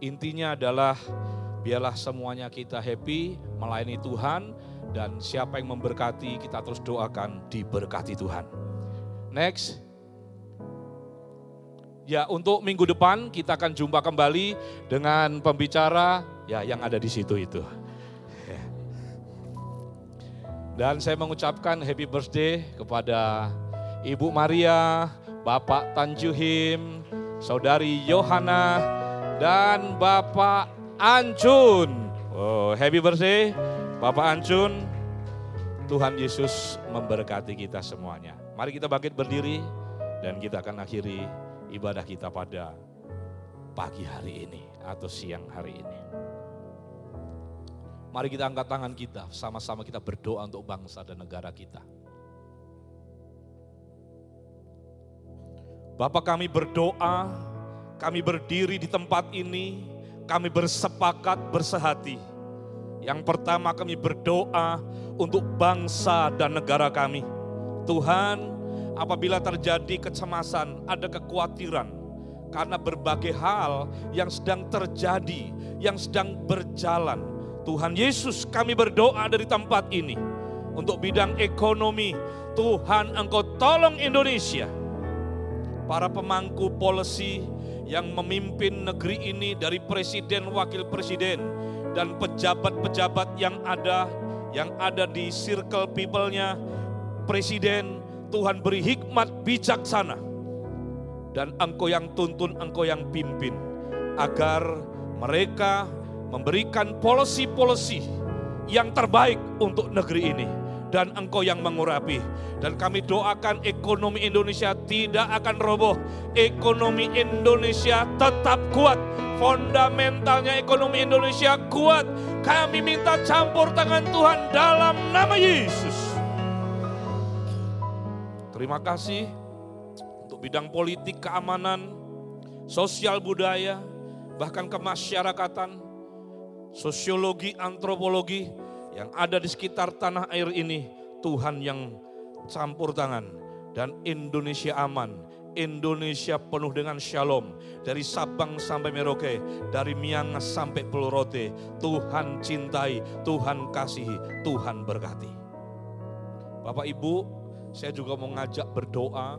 Intinya adalah Biarlah semuanya kita happy, melayani Tuhan, dan siapa yang memberkati kita terus doakan diberkati Tuhan. Next. Ya, untuk minggu depan kita akan jumpa kembali dengan pembicara ya yang ada di situ itu. Dan saya mengucapkan happy birthday kepada Ibu Maria, Bapak Tanjuhim, Saudari Yohana, dan Bapak Ancun. Oh, happy birthday Bapak Ancun. Tuhan Yesus memberkati kita semuanya. Mari kita bangkit berdiri dan kita akan akhiri ibadah kita pada pagi hari ini atau siang hari ini. Mari kita angkat tangan kita, sama-sama kita berdoa untuk bangsa dan negara kita. Bapa, kami berdoa, kami berdiri di tempat ini, kami bersepakat bersehati. Yang pertama kami berdoa untuk bangsa dan negara kami. Tuhan, apabila terjadi kecemasan, ada kekhawatiran karena berbagai hal yang sedang terjadi, yang sedang berjalan. Tuhan Yesus, kami berdoa dari tempat ini untuk bidang ekonomi. Tuhan, Engkau tolong Indonesia. Para pemangku polisi yang memimpin negeri ini dari presiden, wakil presiden, dan pejabat-pejabat yang ada di circle people-nya presiden. Tuhan, beri hikmat bijaksana, dan Engkau yang tuntun, Engkau yang pimpin, agar mereka memberikan polisi-polisi yang terbaik untuk negeri ini, dan Engkau yang mengurapi. Dan kami doakan ekonomi Indonesia tidak akan roboh, ekonomi Indonesia tetap kuat, fundamentalnya ekonomi Indonesia kuat. Kami minta campur tangan Tuhan dalam nama Yesus. Terima kasih untuk bidang politik, keamanan, sosial budaya, bahkan kemasyarakatan, sosiologi, antropologi yang ada di sekitar tanah air ini. Tuhan yang campur tangan, dan Indonesia aman, Indonesia penuh dengan shalom. Dari Sabang sampai Merauke, dari Miangas sampai Pulau Rote, Tuhan cintai, Tuhan kasihi, Tuhan berkati. Bapak Ibu, saya juga mau ngajak berdoa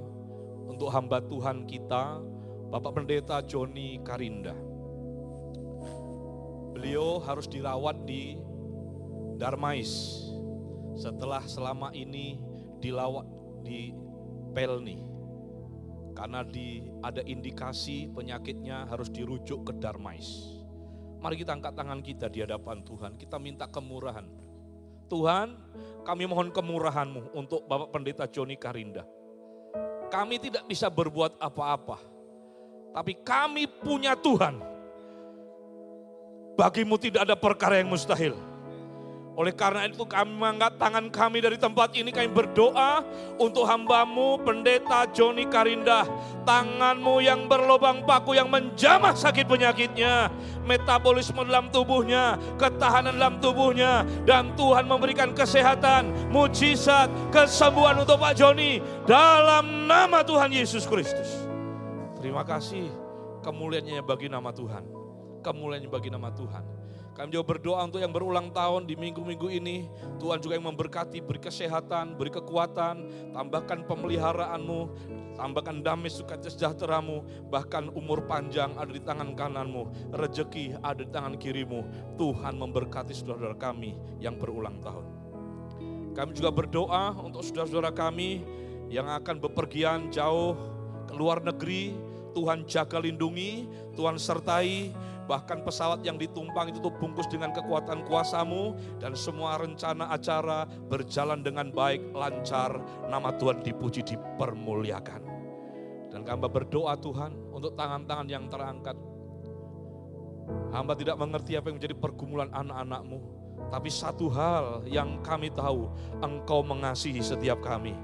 untuk hamba Tuhan kita, Bapak Pendeta Joni Karinda. Beliau harus dirawat di Darmais setelah selama ini dilawat di Pelni. Karena ada indikasi penyakitnya harus dirujuk ke Darmais. Mari kita angkat tangan kita di hadapan Tuhan, kita minta kemurahan. Tuhan, kami mohon kemurahan-Mu untuk Bapak Pendeta Joni Karinda. Kami tidak bisa berbuat apa-apa, tapi kami punya Tuhan. Bagimu tidak ada perkara yang mustahil. Oleh karena itu kami mengangkat tangan kami dari tempat ini, kami berdoa untuk hamba-Mu Pendeta Joni Karinda. Tangan-Mu yang berlubang paku yang menjamah sakit penyakitnya, metabolisme dalam tubuhnya, ketahanan dalam tubuhnya, dan Tuhan memberikan kesehatan, mujizat, kesembuhan untuk Pak Joni dalam nama Tuhan Yesus Kristus. Terima kasih, kemuliaannya bagi nama Tuhan, kemuliaannya bagi nama Tuhan. Kami juga berdoa untuk yang berulang tahun di minggu-minggu ini. Tuhan juga yang memberkati, beri kesehatan, beri kekuatan, tambahkan pemeliharaan-Mu, tambahkan damai sukacita sejahtera-Mu, bahkan umur panjang ada di tangan kanan-Mu, rezeki ada di tangan kiri-Mu. Tuhan memberkati saudara-saudara kami yang berulang tahun. Kami juga berdoa untuk saudara-saudara kami yang akan bepergian jauh ke luar negeri. Tuhan jaga lindungi, Tuhan sertai. Bahkan pesawat yang ditumpang itu bungkus dengan kekuatan kuasa-Mu, dan semua rencana acara berjalan dengan baik, lancar, nama Tuhan dipuji, dipermuliakan. Dan hamba berdoa Tuhan untuk tangan-tangan yang terangkat. Hamba tidak mengerti apa yang menjadi pergumulan anak-anak-Mu, tapi satu hal yang kami tahu, Engkau mengasihi setiap kami.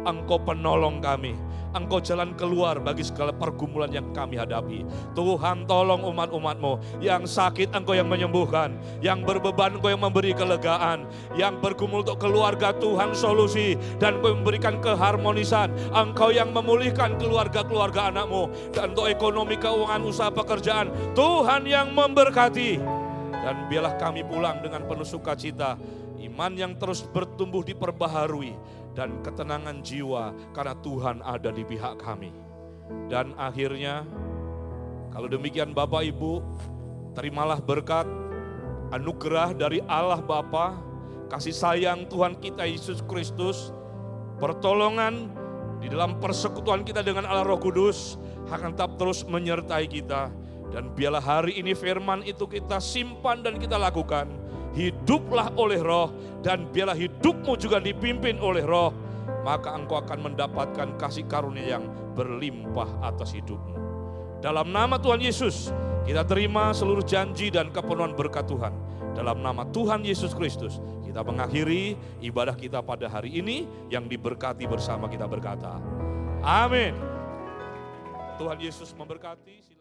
Engkau penolong kami, Engkau jalan keluar bagi segala pergumulan yang kami hadapi. Tuhan tolong umat-umat-Mu, yang sakit Engkau yang menyembuhkan, yang berbeban Engkau yang memberi kelegaan, yang bergumul untuk keluarga Tuhan solusi, dan Engkau memberikan keharmonisan, Engkau yang memulihkan keluarga-keluarga anak-Mu, dan untuk ekonomi, keuangan, usaha, pekerjaan, Tuhan yang memberkati. Dan biarlah kami pulang dengan penuh sukacita, iman yang terus bertumbuh diperbaharui, dan ketenangan jiwa karena Tuhan ada di pihak kami. Dan akhirnya, kalau demikian Bapak Ibu, terimalah berkat, anugerah dari Allah Bapa, kasih sayang Tuhan kita Yesus Kristus, pertolongan di dalam persekutuan kita dengan Allah Roh Kudus akan tetap terus menyertai kita. Dan biarlah hari ini firman itu kita simpan dan kita lakukan. Hiduplah oleh Roh, dan biarlah hidupmu juga dipimpin oleh Roh. Maka engkau akan mendapatkan kasih karunia yang berlimpah atas hidupmu. Dalam nama Tuhan Yesus, kita terima seluruh janji dan kepenuhan berkat Tuhan. Dalam nama Tuhan Yesus Kristus, kita mengakhiri ibadah kita pada hari ini yang diberkati bersama kita berkata, amin. Tuhan Yesus memberkati.